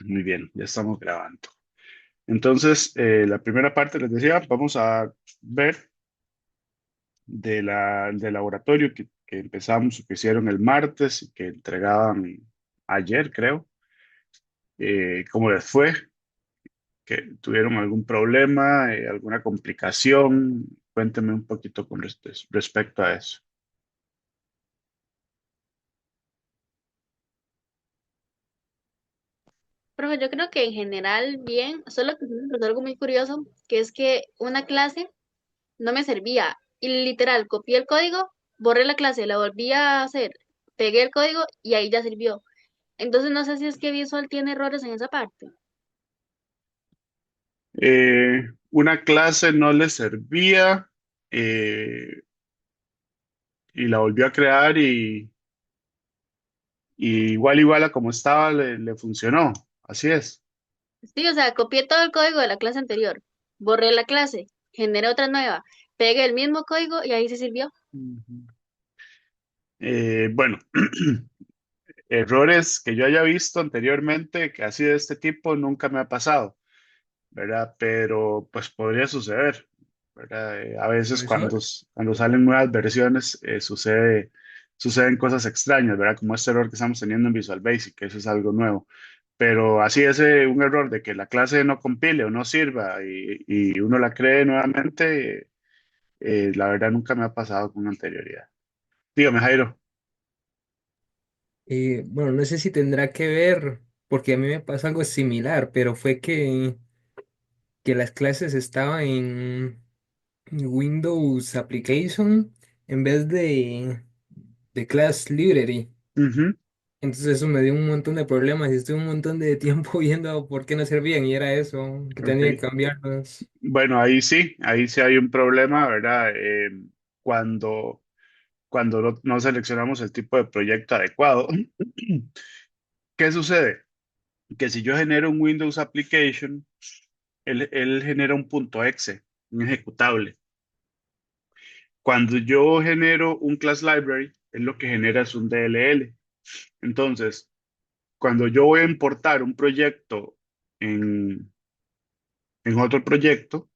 Muy bien, ya estamos grabando. Entonces, la primera parte, les decía, vamos a ver del laboratorio que empezamos, que hicieron el martes y que entregaban ayer, creo. ¿Cómo les fue? ¿Que tuvieron algún problema, alguna complicación? Cuénteme un poquito con respecto a eso. Profe, yo creo que en general bien, solo que sí me pasó algo muy curioso, que es que una clase no me servía y literal copié el código, borré la clase, la volví a hacer, pegué el código y ahí ya sirvió. Entonces no sé si es que Visual tiene errores en esa parte. Una clase no le servía eh, y la volvió a crear y igual a como estaba le funcionó. Así es. Sí, o sea, copié todo el código de la clase anterior, borré la clase, generé otra nueva, pegué el mismo código y ahí sí sirvió. Ujú. Bueno, errores que yo haya visto anteriormente, que así de este tipo, nunca me ha pasado, ¿verdad? Pero pues podría suceder, ¿verdad? A veces Profesor, cuando salen nuevas versiones suceden cosas extrañas, ¿verdad? Como este error que estamos teniendo en Visual Basic, que eso es algo nuevo. Pero así es un error de que la clase no compile o no sirva y uno la cree nuevamente, la verdad nunca me ha pasado con anterioridad. Dígame, Jairo. bueno, no sé si tendrá que ver, porque a mí me pasó algo similar, pero fue que las clases estaban en Windows Application en vez de Class Library. Ujú, Entonces eso me dio un montón de problemas y estuve un montón de tiempo viendo por qué no servían y era eso, que tenía que ok. cambiarlos. Bueno, ahí sí hay un problema, ¿verdad? Cuando, cuando no seleccionamos el tipo de proyecto adecuado. ¿Qué sucede? Que si yo genero un Windows Application, él genera un punto .exe, un ejecutable. Cuando yo genero un class library, él lo que genera es un DLL. Entonces, cuando yo voy a importar un proyecto en, en otro proyecto,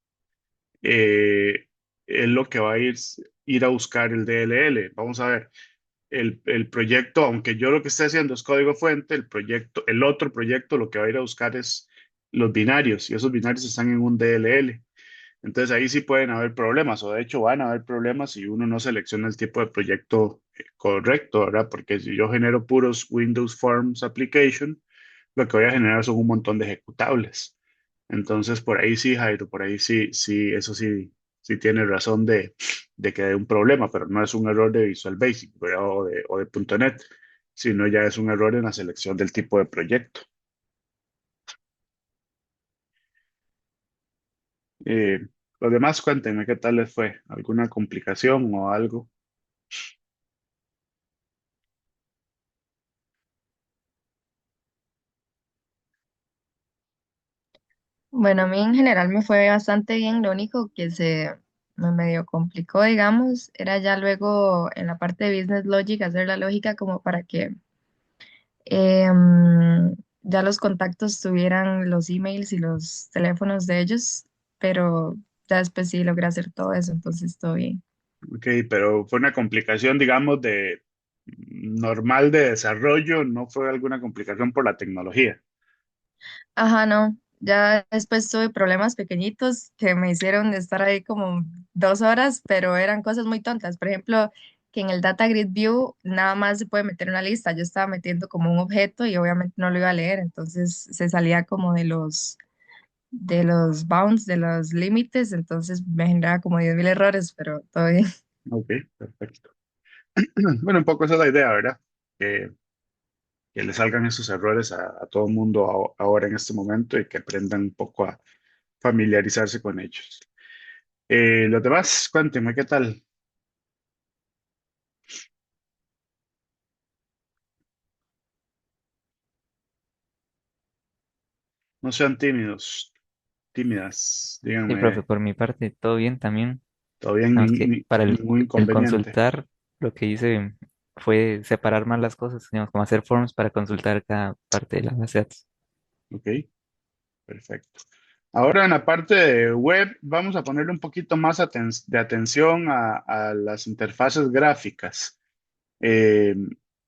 eh, él lo que va a ir a buscar el DLL. Vamos a ver, el proyecto, aunque yo lo que esté haciendo es código fuente, el otro proyecto lo que va a ir a buscar es los binarios y esos binarios están en un DLL. Entonces ahí sí pueden haber problemas, o de hecho van a haber problemas si uno no selecciona el tipo de proyecto correcto, ¿verdad? Porque si yo genero puros Windows Forms Application, lo que voy a generar son un montón de ejecutables. Entonces por ahí sí, Jairo, por ahí sí, eso sí, sí tiene razón de que hay un problema, pero no es un error de Visual Basic, ¿verdad? O de .NET, sino ya es un error en la selección del tipo de proyecto. Eh, los demás, cuéntenme qué tal les fue, alguna complicación o algo. Bueno, a mí en general me fue bastante bien. Lo único que se me medio complicó, digamos, era ya luego en la parte de Business Logic hacer la lógica como para que ya los contactos tuvieran los emails y los teléfonos de ellos, pero ya después sí logré hacer todo eso, entonces todo bien. Ok, pero fue una complicación, digamos, de normal de desarrollo, no fue alguna complicación por la tecnología. Ajá, no. Ya después tuve problemas pequeñitos que me hicieron estar ahí como 2 horas, pero eran cosas muy tontas. Por ejemplo, que en el Data Grid View nada más se puede meter una lista. Yo estaba metiendo como un objeto y obviamente no lo iba a leer, entonces se salía como de los bounds, de los límites, entonces me generaba como 10.000 errores, pero todo bien. Ok, perfecto. Bueno, un poco esa es la idea, ¿verdad? Que, que le salgan esos errores a todo el mundo ahora en este momento y que aprendan un poco a familiarizarse con ellos. Los demás, cuéntenme qué tal. No sean tímidos, tímidas, Sí, profe, díganme, por mi parte, todo bien también. ¿todo bien? Nada más que para Ningún el inconveniente. consultar, lo que hice fue separar más las cosas, digamos, como hacer forms para consultar cada parte de la base de datos. Ok, perfecto. Ahora en la parte de web vamos a ponerle un poquito más de atención a las interfaces gráficas. Eh,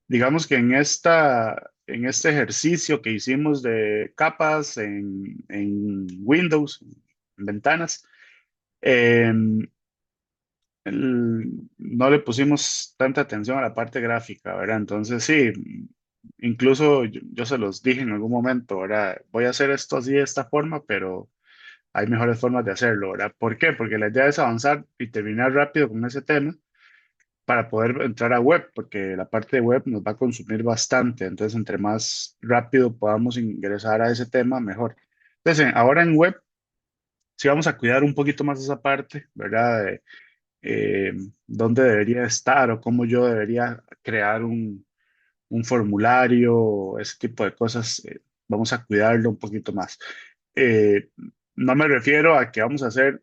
digamos que en este ejercicio que hicimos de capas en Windows, en ventanas, eh, no le pusimos tanta atención a la parte gráfica, ¿verdad? Entonces sí, incluso yo se los dije en algún momento, ¿verdad? Voy a hacer esto así de esta forma, pero hay mejores formas de hacerlo, ¿verdad? ¿Por qué? Porque la idea es avanzar y terminar rápido con ese tema para poder entrar a web, porque la parte de web nos va a consumir bastante, entonces entre más rápido podamos ingresar a ese tema, mejor. Entonces, ahora en web sí vamos a cuidar un poquito más esa parte, ¿verdad? De, eh, dónde debería estar o cómo yo debería crear un formulario, ese tipo de cosas, vamos a cuidarlo un poquito más. Eh, no me refiero a que vamos a hacer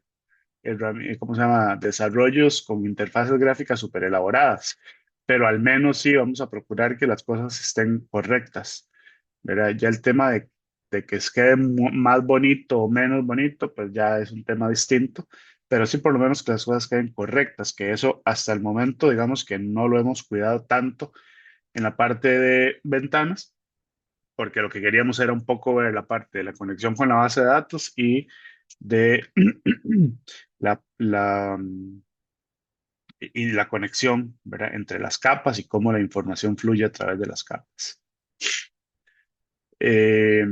¿cómo se llama? Desarrollos con interfaces gráficas súper elaboradas, pero al menos sí vamos a procurar que las cosas estén correctas, ¿verdad? Ya el tema de que quede más bonito o menos bonito, pues ya es un tema distinto, pero sí por lo menos que las cosas queden correctas, que eso hasta el momento, digamos que no lo hemos cuidado tanto en la parte de ventanas, porque lo que queríamos era un poco ver la parte de la conexión con la base de datos y de la conexión, ¿verdad? Entre las capas y cómo la información fluye a través de las capas. Eh,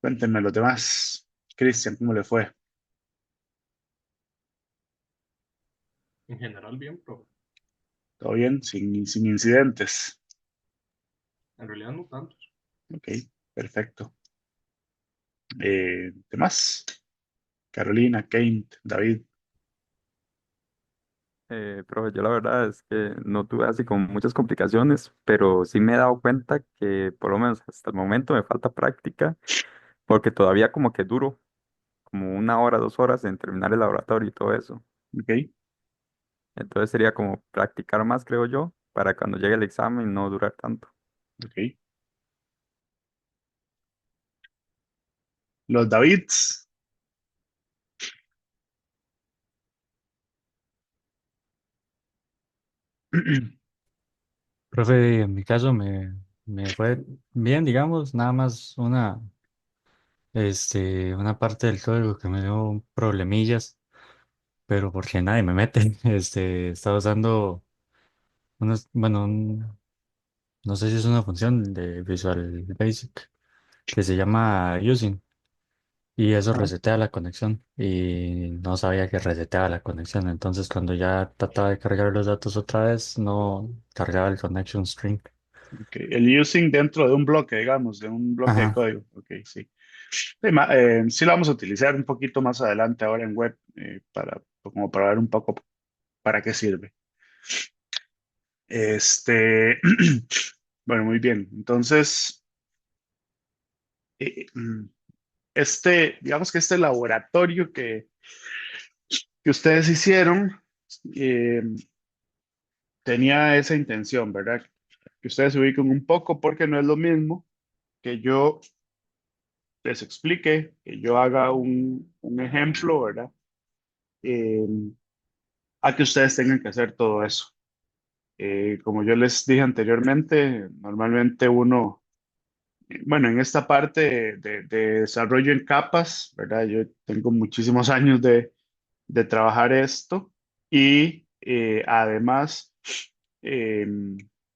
cuéntenme los demás. Cristian, ¿cómo le fue? En general, bien, pero ¿Todo bien? Sin incidentes. en realidad no tanto. Ok, perfecto. ¿Demás? Carolina, Kate, David. Profe, yo la verdad es que no tuve así como muchas complicaciones, pero sí me he dado cuenta que por lo menos hasta el momento me falta práctica, porque todavía como que duro, como 1 hora, 2 horas en terminar el laboratorio y todo eso. Ok, Entonces sería como practicar más, creo yo, para cuando llegue el examen no durar tanto. ok. Los Davids. Profe, en mi caso me fue bien, digamos, nada más una parte del código que me dio problemillas, pero porque nadie me mete. Estaba usando no sé si es una función de Visual Basic que se llama using y eso Ah, resetea la conexión y no sabía que reseteaba la conexión. Entonces cuando ya trataba de cargar los datos otra vez, no cargaba el connection string. ok. El using dentro de un bloque, digamos, de un bloque de Ajá. código. Ok, sí. Sí, sí lo vamos a utilizar un poquito más adelante ahora en web como para ver un poco para qué sirve. Este, bueno, muy bien. Entonces, eh, mm, digamos que este laboratorio que ustedes hicieron eh, tenía esa intención, ¿verdad? Que ustedes se ubiquen un poco porque no es lo mismo que yo les explique, que yo haga un ejemplo, ¿verdad? Eh, a que ustedes tengan que hacer todo eso. Como yo les dije anteriormente, normalmente uno, bueno, en esta parte de desarrollo en capas, ¿verdad? Yo tengo muchísimos años de trabajar esto y además, eh,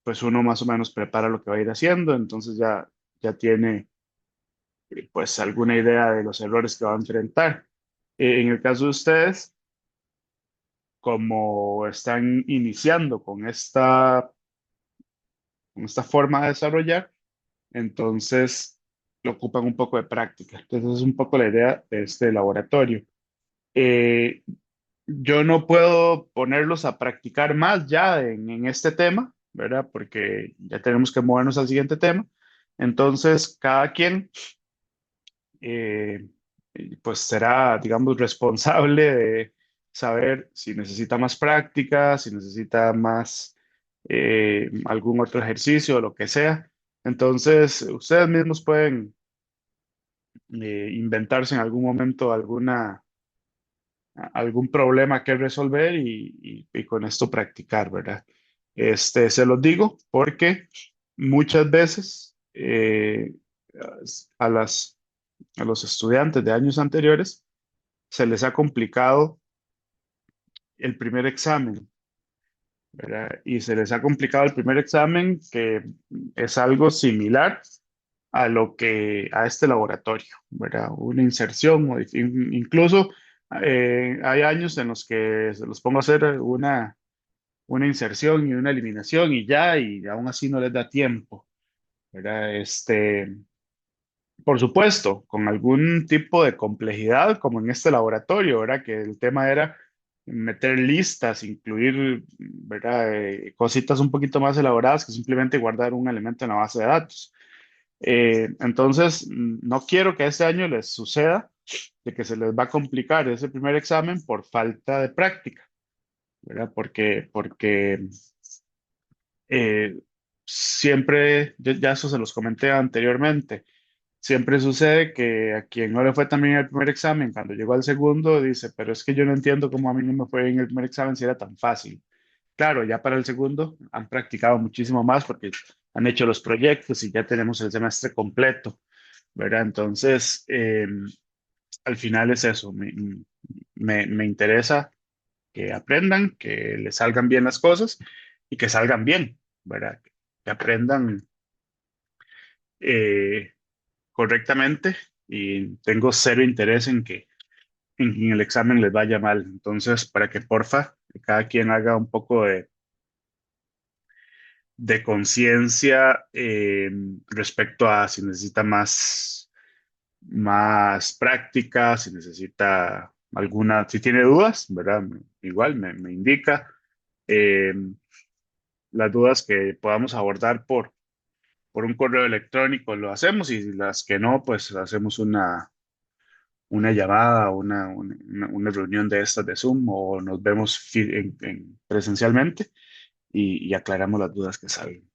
pues uno más o menos prepara lo que va a ir haciendo, entonces ya tiene pues alguna idea de los errores que va a enfrentar. En el caso de ustedes, como están iniciando con esta forma de desarrollar, entonces lo ocupan un poco de práctica. Entonces es un poco la idea de este laboratorio. Eh, yo no puedo ponerlos a practicar más ya en este tema, ¿verdad? Porque ya tenemos que movernos al siguiente tema. Entonces, cada quien, eh, pues será, digamos, responsable de saber si necesita más práctica, si necesita más algún otro ejercicio o lo que sea. Entonces, ustedes mismos pueden inventarse en algún momento algún problema que resolver y con esto practicar, ¿verdad? Se los digo porque muchas veces a a los estudiantes de años anteriores se les ha complicado el primer examen, ¿verdad? Y se les ha complicado el primer examen, que es algo similar a este laboratorio, ¿verdad? Una inserción, incluso hay años en los que se los pongo a hacer una inserción y una eliminación y ya, y aún así no les da tiempo, ¿verdad? Por supuesto, con algún tipo de complejidad, como en este laboratorio, ¿verdad? Que el tema era meter listas, incluir, ¿verdad? Cositas un poquito más elaboradas que simplemente guardar un elemento en la base de datos. Entonces, no quiero que este año les suceda de que se les va a complicar ese primer examen por falta de práctica, ¿verdad? Porque siempre, ya eso se los comenté anteriormente, siempre sucede que a quien no le fue también el primer examen, cuando llegó al segundo, dice, pero es que yo no entiendo cómo a mí no me fue en el primer examen si era tan fácil. Claro, ya para el segundo han practicado muchísimo más porque han hecho los proyectos y ya tenemos el semestre completo, ¿verdad? Entonces, al final es eso, me interesa que aprendan, que les salgan bien las cosas y que salgan bien, ¿verdad? Que aprendan eh, correctamente y tengo cero interés en que en el examen les vaya mal. Entonces, para que porfa, cada quien haga un poco de conciencia respecto a si necesita más práctica, si necesita si tiene dudas, ¿verdad? Igual me indica eh, las dudas que podamos abordar por un correo electrónico, lo hacemos y las que no, pues hacemos una llamada, una reunión de estas de Zoom o nos vemos presencialmente y aclaramos las dudas que salen.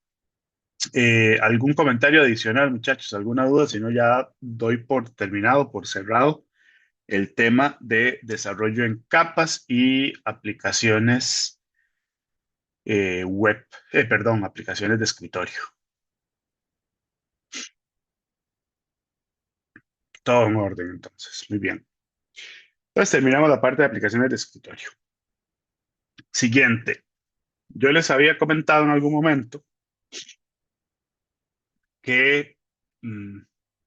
¿Algún comentario adicional, muchachos? ¿Alguna duda? Si no, ya doy por terminado, por cerrado el tema de desarrollo en capas y aplicaciones web, perdón, aplicaciones de escritorio. Todo en orden, entonces. Muy bien. Entonces terminamos la parte de aplicaciones de escritorio. Siguiente. Yo les había comentado en algún momento que mm,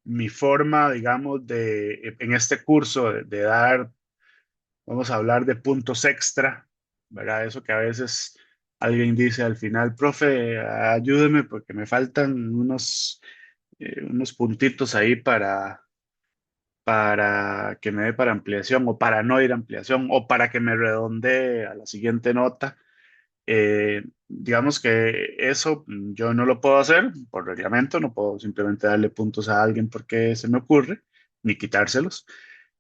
mi forma, digamos, en este curso de dar, vamos a hablar de puntos extra, ¿verdad? Eso que a veces alguien dice al final, profe, ayúdeme porque me faltan unos puntitos ahí para que me dé para ampliación o para no ir a ampliación o para que me redondee a la siguiente nota. Digamos que eso yo no lo puedo hacer por reglamento, no puedo simplemente darle puntos a alguien porque se me ocurre, ni quitárselos.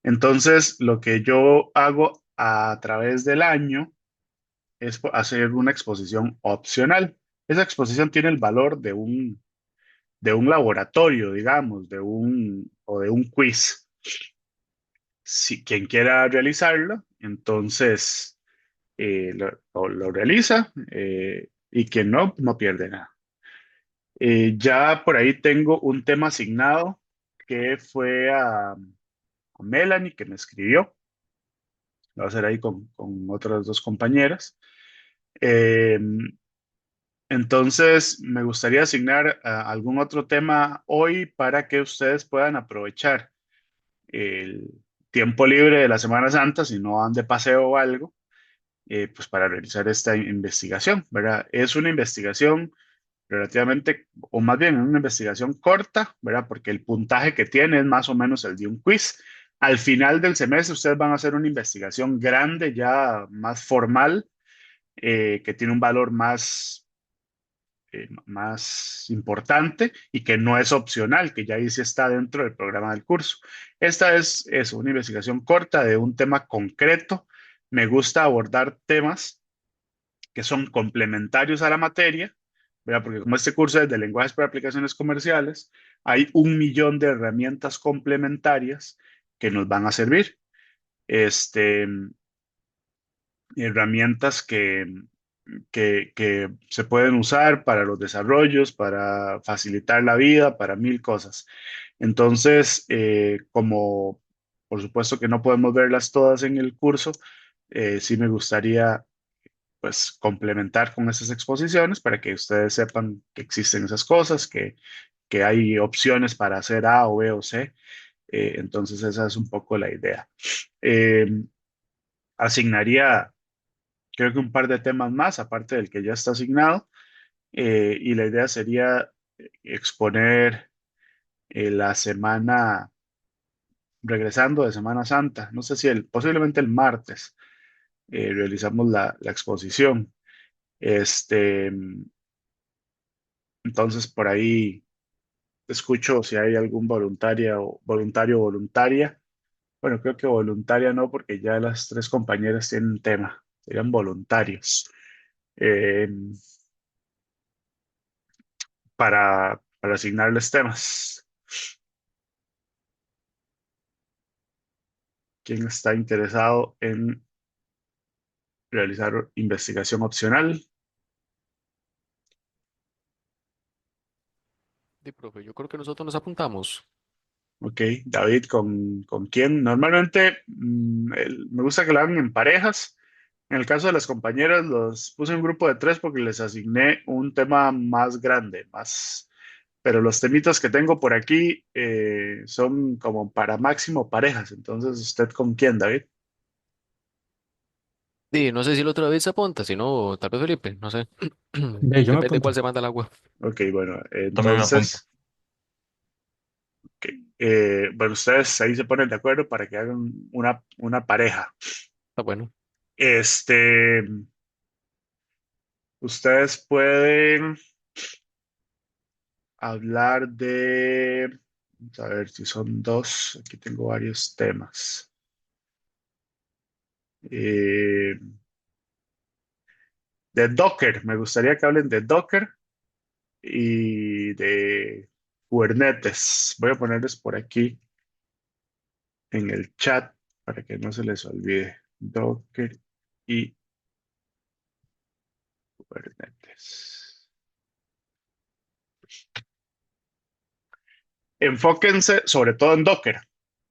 Entonces, lo que yo hago a través del año es hacer una exposición opcional. Esa exposición tiene el valor de un laboratorio, digamos, o de un quiz. Si quien quiera realizarlo, entonces lo realiza y quien no, no pierde nada. Ya por ahí tengo un tema asignado que fue a Melanie, que me escribió. Lo voy a hacer ahí con otras dos compañeras. Eh, entonces, me gustaría asignar algún otro tema hoy para que ustedes puedan aprovechar el tiempo libre de la Semana Santa, si no van de paseo o algo, pues para realizar esta investigación, ¿verdad? Es una investigación relativamente, o más bien una investigación corta, ¿verdad? Porque el puntaje que tiene es más o menos el de un quiz. Al final del semestre ustedes van a hacer una investigación grande, ya más formal, que tiene un valor más importante y que no es opcional, que ya ahí sí está dentro del programa del curso. Esta es una investigación corta de un tema concreto. Me gusta abordar temas que son complementarios a la materia, ¿verdad? Porque como este curso es de lenguajes para aplicaciones comerciales, hay 1 millón de herramientas complementarias que nos van a servir. Este, herramientas que se pueden usar para los desarrollos, para facilitar la vida, para mil cosas. Entonces, como por supuesto que no podemos verlas todas en el curso, sí me gustaría pues complementar con esas exposiciones para que ustedes sepan que existen esas cosas, que hay opciones para hacer A o B o C. Entonces, esa es un poco la idea. Eh, asignaría, creo que un par de temas más, aparte del que ya está asignado, y la idea sería exponer la semana, regresando de Semana Santa, no sé si posiblemente el martes, realizamos la exposición. Este, entonces, por ahí escucho si hay algún voluntario o voluntaria. Bueno, creo que voluntaria no, porque ya las tres compañeras tienen tema, serían voluntarios. Eh, para asignarles temas. ¿Quién está interesado en realizar investigación opcional? Sí, profe, yo creo que nosotros nos apuntamos. Ok, David, ¿con quién? Normalmente me gusta que lo hagan en parejas. En el caso de las compañeras, los puse en un grupo de tres porque les asigné un tema más grande, más, pero los temitas que tengo por aquí son como para máximo parejas. Entonces, ¿usted con quién, David? Sí, no sé si el otro David se apunta, si no, tal vez Felipe, no sé. Ve, yo me Depende de cuál apunto. se manda el agua. Ok, bueno, También me apunto. entonces, ok, bueno, ustedes ahí se ponen de acuerdo para que hagan una pareja. Está bueno. Este, ustedes pueden hablar de, vamos a ver si son dos, aquí tengo varios temas. Eh, de Docker, me gustaría que hablen de Docker y de Kubernetes. Voy a ponerles por aquí en el chat para que no se les olvide. Docker y Kubernetes. Enfóquense sobre todo en Docker,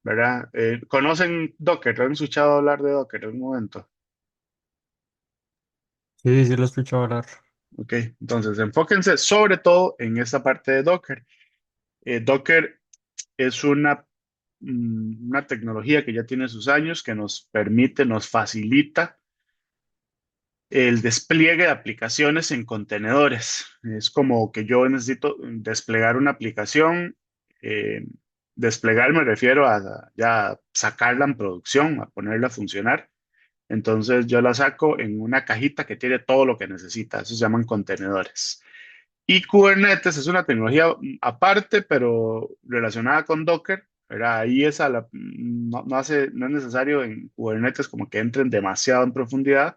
¿verdad? ¿Conocen Docker? ¿Han escuchado hablar de Docker en un momento? Sí, sí, lo escucho hablar. Ok, entonces enfóquense sobre todo en esta parte de Docker. Docker es una tecnología que ya tiene sus años, que nos permite, nos facilita el despliegue de aplicaciones en contenedores. Es como que yo necesito desplegar una aplicación. eh, Desplegar me refiero a ya sacarla en producción, a ponerla a funcionar. Entonces yo la saco en una cajita que tiene todo lo que necesita. Eso se llaman contenedores. Y Kubernetes es una tecnología aparte, pero relacionada con Docker. ¿Verdad? Ahí no es necesario en Kubernetes como que entren demasiado en profundidad,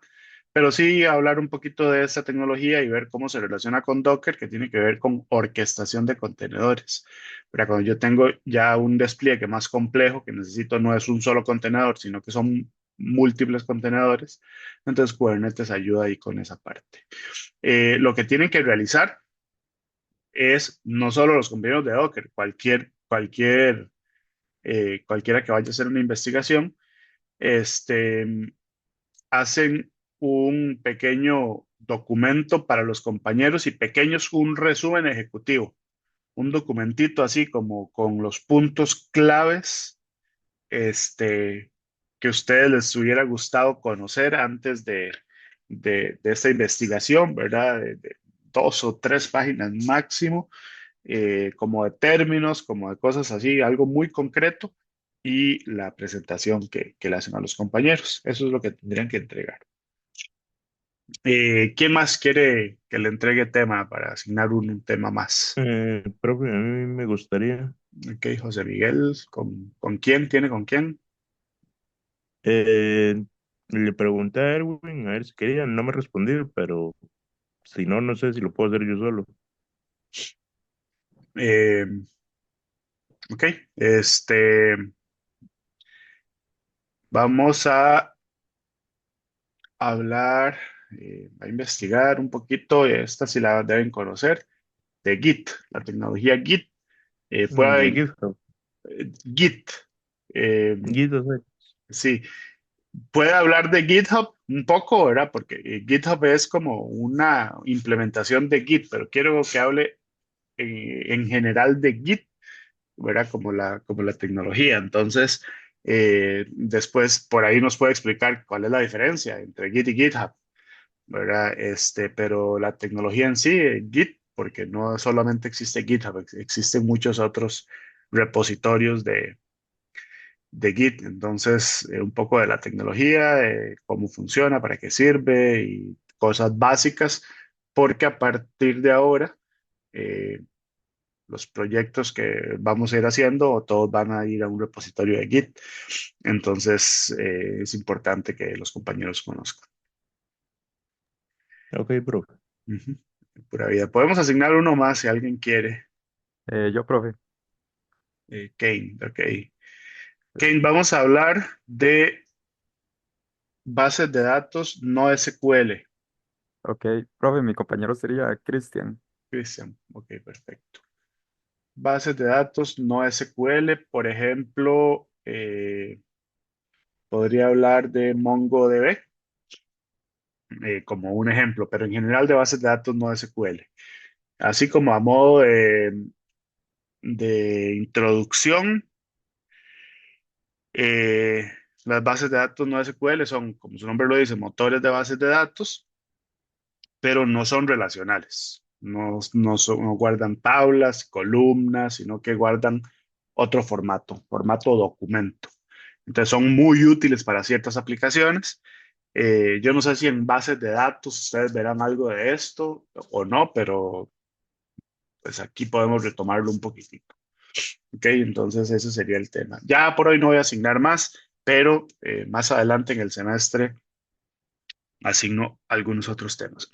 pero sí hablar un poquito de esta tecnología y ver cómo se relaciona con Docker, que tiene que ver con orquestación de contenedores. Pero cuando yo tengo ya un despliegue más complejo, que necesito no es un solo contenedor, sino que son múltiples contenedores, entonces Kubernetes ayuda ahí con esa parte. Lo que tienen que realizar es no solo los compañeros de Docker, cualquiera que vaya a hacer una investigación, este, hacen un pequeño documento para los compañeros y pequeños, un resumen ejecutivo, un documentito así como con los puntos claves, este, que a ustedes les hubiera gustado conocer antes de esta investigación, ¿verdad? De 2 o 3 páginas máximo, como de términos, como de cosas así, algo muy concreto, y la presentación que le hacen a los compañeros. Eso es lo que tendrían que entregar. ¿Quién más quiere que le entregue tema para asignar un tema más? Profe, a mí me gustaría, Ok, José Miguel, ¿con quién? ¿Tiene con quién? eh, le pregunté a Erwin a ver si quería, no me respondió, pero Si no, no sé si lo puedo hacer yo solo. Eh, ok, este, vamos a hablar, a investigar un poquito, esta sí la deben conocer, de Git, la tecnología Git. De Pueden, GitHub. Git, eh, GitHub, sí, puede hablar de GitHub un poco, ¿verdad? Porque GitHub es como una implementación de Git, pero quiero que hable en general de Git, ¿verdad? Como la tecnología. Entonces, después por ahí nos puede explicar cuál es la diferencia entre Git y GitHub, ¿verdad? Pero la tecnología en sí, Git, porque no solamente existe GitHub, existen muchos otros repositorios de Git. Entonces, un poco de la tecnología, cómo funciona, para qué sirve y cosas básicas, porque a partir de ahora, eh, los proyectos que vamos a ir haciendo, todos van a ir a un repositorio de Git. Entonces, es importante que los compañeros conozcan. ok, profe. Ujú. Pura vida. Podemos asignar uno más si alguien quiere. Yo, profe. Kane, ok. Kane, vamos a hablar de bases de datos no SQL. Ok, profe, mi compañero sería Cristian. Cristian, ok, perfecto. Bases de datos no SQL, por ejemplo, podría hablar de MongoDB como un ejemplo, pero en general de bases de datos no SQL. Así como a modo de introducción, las bases de datos no SQL son, como su nombre lo dice, motores de bases de datos, pero no son relacionales. No guardan tablas, columnas, sino que guardan otro formato, formato documento. Entonces son muy útiles para ciertas aplicaciones. Yo no sé si en bases de datos ustedes verán algo de esto o no, pero pues aquí podemos retomarlo un poquitito. Ok, entonces ese sería el tema. Ya por hoy no voy a asignar más, pero más adelante en el semestre asigno algunos otros temas.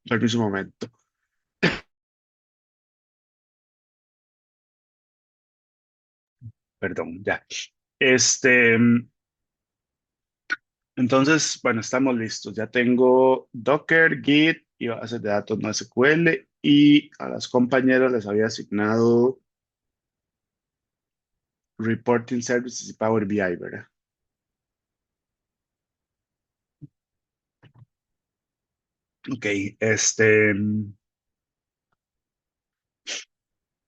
Permiso un momento. Perdón, ya. Este, entonces, bueno, estamos listos. Ya tengo Docker, Git y bases de datos no SQL y a las compañeras les había asignado Reporting Services y Power BI, ¿verdad? Ok,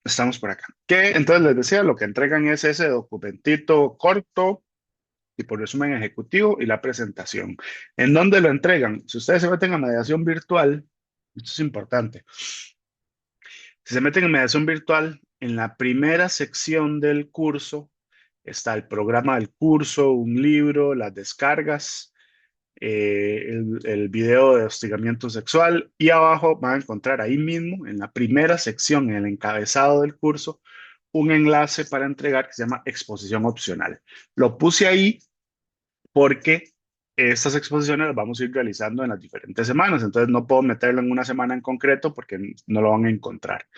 estamos por acá. Que entonces les decía, lo que entregan es ese documentito corto y por resumen ejecutivo y la presentación. ¿En dónde lo entregan? Si ustedes se meten a mediación virtual, esto es importante. Si se meten en mediación virtual, en la primera sección del curso está el programa del curso, un libro, las descargas, el video de hostigamiento sexual y abajo van a encontrar ahí mismo, en la primera sección, en el encabezado del curso, un enlace para entregar que se llama exposición opcional. Lo puse ahí porque estas exposiciones las vamos a ir realizando en las diferentes semanas, entonces no puedo meterlo en una semana en concreto porque no lo van a encontrar.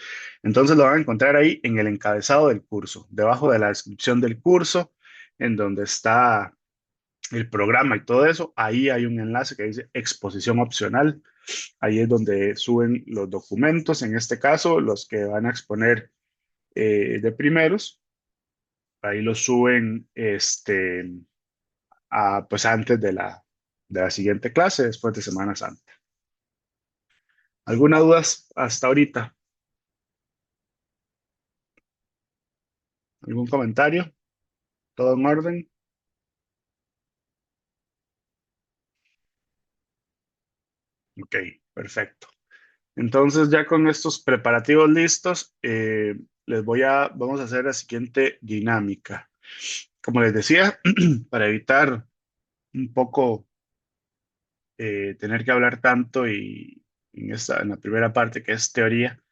Entonces lo van a encontrar ahí en el encabezado del curso, debajo de la descripción del curso, en donde está el programa y todo eso, ahí hay un enlace que dice exposición opcional. Ahí es donde suben los documentos, en este caso los que van a exponer de primeros, ahí los suben pues antes de la siguiente clase, después de Semana Santa. ¿Alguna duda hasta ahorita? ¿Algún comentario? ¿Todo en orden? Ok, perfecto. Entonces, ya con estos preparativos listos, vamos a hacer la siguiente dinámica. Como les decía, para evitar un poco tener que hablar tanto y en la primera parte que es teoría,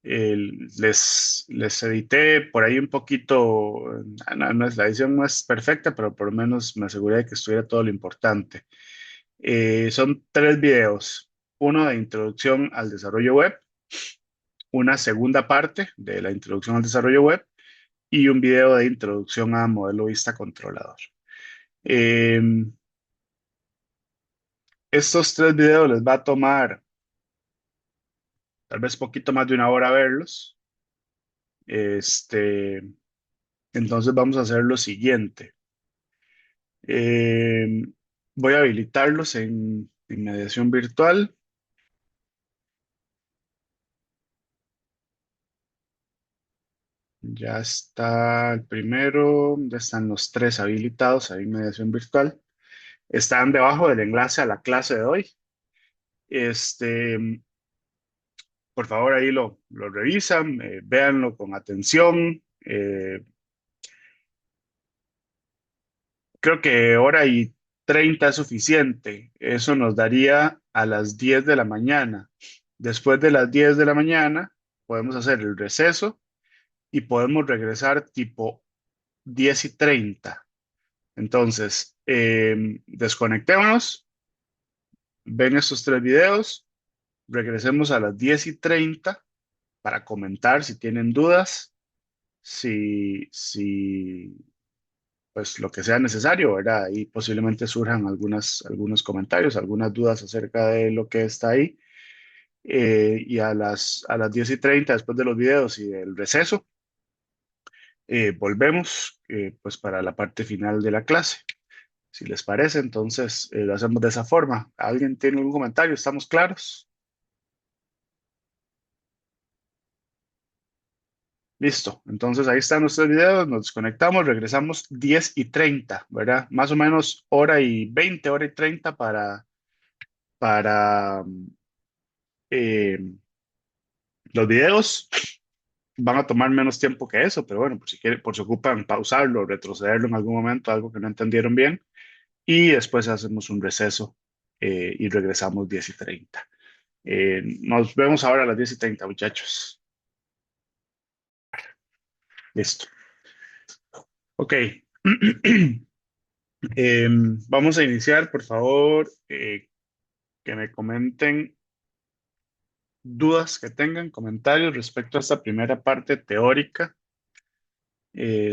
les edité por ahí un poquito, la edición no es perfecta, pero por lo menos me aseguré de que estuviera todo lo importante. Son 3 videos. uno de introducción al desarrollo web, una segunda parte de la introducción al desarrollo web y un video de introducción a modelo vista controlador. Eh, Estos tres videos les va a tomar tal vez poquito más de una hora verlos. Este, entonces vamos a hacer lo siguiente. Eh, Voy a habilitarlos en mediación virtual. Ya está el primero, ya están los tres habilitados ahí en mediación virtual. Están debajo del enlace a la clase de hoy. Este, por favor, ahí lo revisan, véanlo con atención. Creo que hora y 30 es suficiente. Eso nos daría a las 10 de la mañana. Después de las 10 de la mañana, podemos hacer el receso y podemos regresar tipo 10:30. Entonces, desconectémonos, ven estos tres videos, regresemos a las 10:30 para comentar si tienen dudas, si pues lo que sea necesario, ¿verdad? Y posiblemente surjan algunos comentarios, algunas dudas acerca de lo que está ahí. Y a las 10:30, después de los videos y del receso, volvemos pues para la parte final de la clase. Si les parece, entonces lo hacemos de esa forma. ¿Alguien tiene algún comentario? ¿Estamos claros? Listo. Entonces ahí están nuestros videos. Nos desconectamos, regresamos 10:30, ¿verdad? Más o menos hora y 20, hora y 30 para eh, los videos. Van a tomar menos tiempo que eso, pero bueno, por si quieren, por si ocupan pausarlo, retrocederlo en algún momento, algo que no entendieron bien. Y después hacemos un receso y regresamos 10:30. Nos vemos ahora a las 10:30, muchachos. Listo. Ok. Vamos a iniciar, por favor, que me comenten dudas que tengan, comentarios respecto a esta primera parte teórica,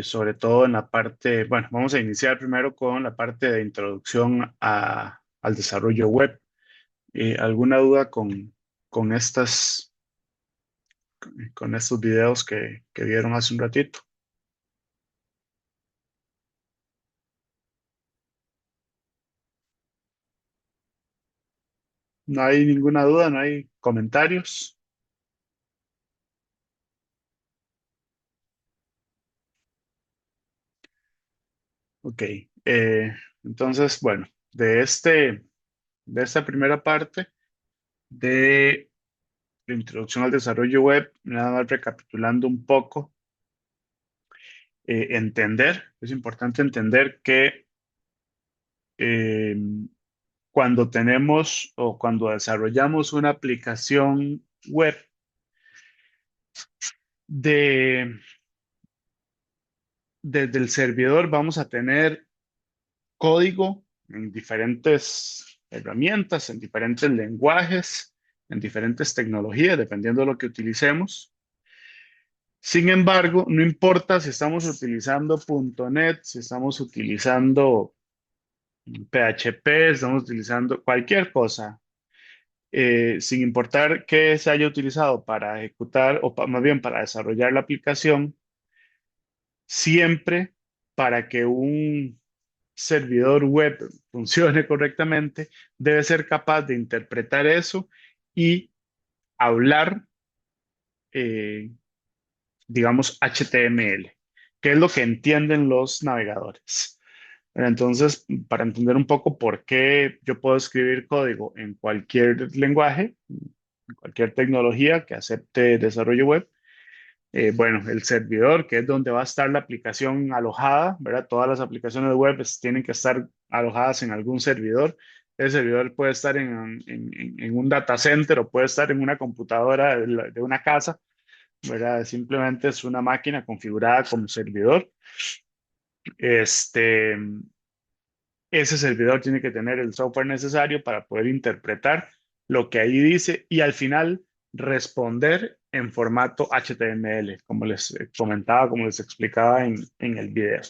sobre todo en la parte, bueno, vamos a iniciar primero con la parte de introducción al desarrollo web. ¿Alguna duda con con estos videos que vieron hace un ratito? No hay ninguna duda, no hay comentarios. Ok. Entonces, bueno, de esta primera parte de la introducción al desarrollo web, nada más recapitulando un poco, es importante entender que eh, cuando tenemos o cuando desarrollamos una aplicación web, de, desde el servidor vamos a tener código en diferentes herramientas, en diferentes lenguajes, en diferentes tecnologías, dependiendo de lo que utilicemos. Sin embargo, no importa si estamos utilizando .NET, si estamos utilizando PHP, estamos utilizando cualquier cosa, sin importar qué se haya utilizado para ejecutar o más bien para desarrollar la aplicación, siempre para que un servidor web funcione correctamente, debe ser capaz de interpretar eso y hablar, eh, digamos, HTML, que es lo que entienden los navegadores. Pero entonces, para entender un poco por qué yo puedo escribir código en cualquier lenguaje, en cualquier tecnología que acepte desarrollo web, bueno, el servidor, que es donde va a estar la aplicación alojada, ¿verdad? Todas las aplicaciones web tienen que estar alojadas en algún servidor. El servidor puede estar en un data center o puede estar en una computadora de una casa, ¿verdad? Simplemente es una máquina configurada como servidor. Este, Ese servidor tiene que tener el software necesario para poder interpretar lo que ahí dice y al final responder en formato HTML, como les comentaba, como les explicaba en el video.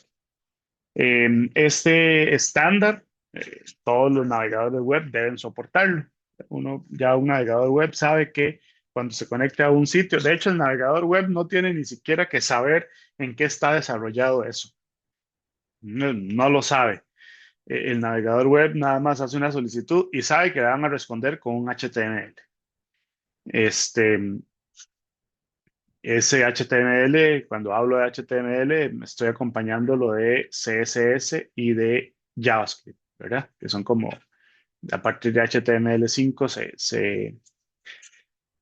Este estándar, todos los navegadores web deben soportarlo. Ya un navegador web sabe que cuando se conecta a un sitio, de hecho el navegador web no tiene ni siquiera que saber en qué está desarrollado eso. No lo sabe. El navegador web nada más hace una solicitud y sabe que le van a responder con un HTML. Este, ese HTML, cuando hablo de HTML, me estoy acompañándolo de CSS y de JavaScript, ¿verdad? Que son como, a partir de HTML5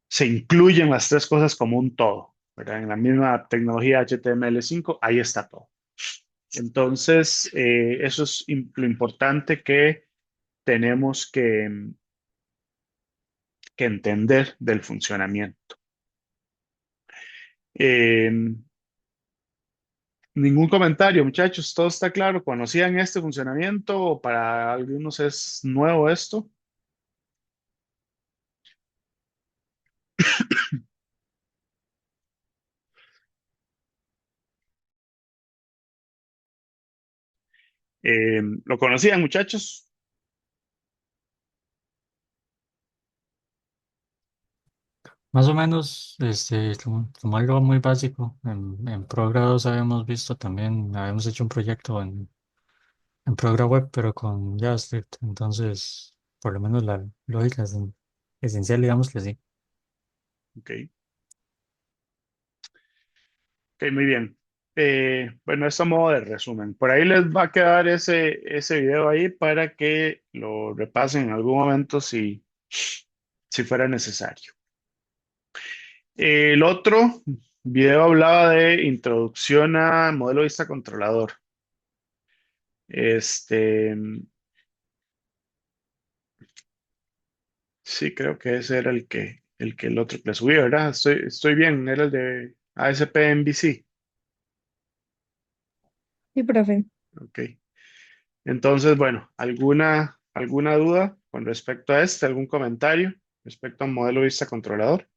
se incluyen las tres cosas como un todo, ¿verdad? En la misma tecnología HTML5, ahí está todo. Entonces, eso es lo importante que tenemos que entender del funcionamiento. Eh, Ningún comentario, muchachos, todo está claro. ¿Conocían este funcionamiento o para algunos es nuevo esto? ¿Lo conocían, muchachos? Más o menos, como algo muy básico, en Progress habíamos visto también, habíamos hecho un proyecto en Progress Web, pero con JavaScript, entonces, por lo menos la lógica esencial, digamos que sí. Ok, ok, muy bien. Bueno, esto a modo de resumen. Por ahí les va a quedar ese video ahí para que lo repasen en algún momento si fuera necesario. El otro video hablaba de introducción a modelo de vista controlador. Este, sí, creo que ese era el otro que le subí, ¿verdad? Estoy bien, era el de ASP MVC. Sí, profe. Ok. Entonces, bueno, ¿alguna duda con respecto a este? ¿Algún comentario respecto a un modelo de vista controlador?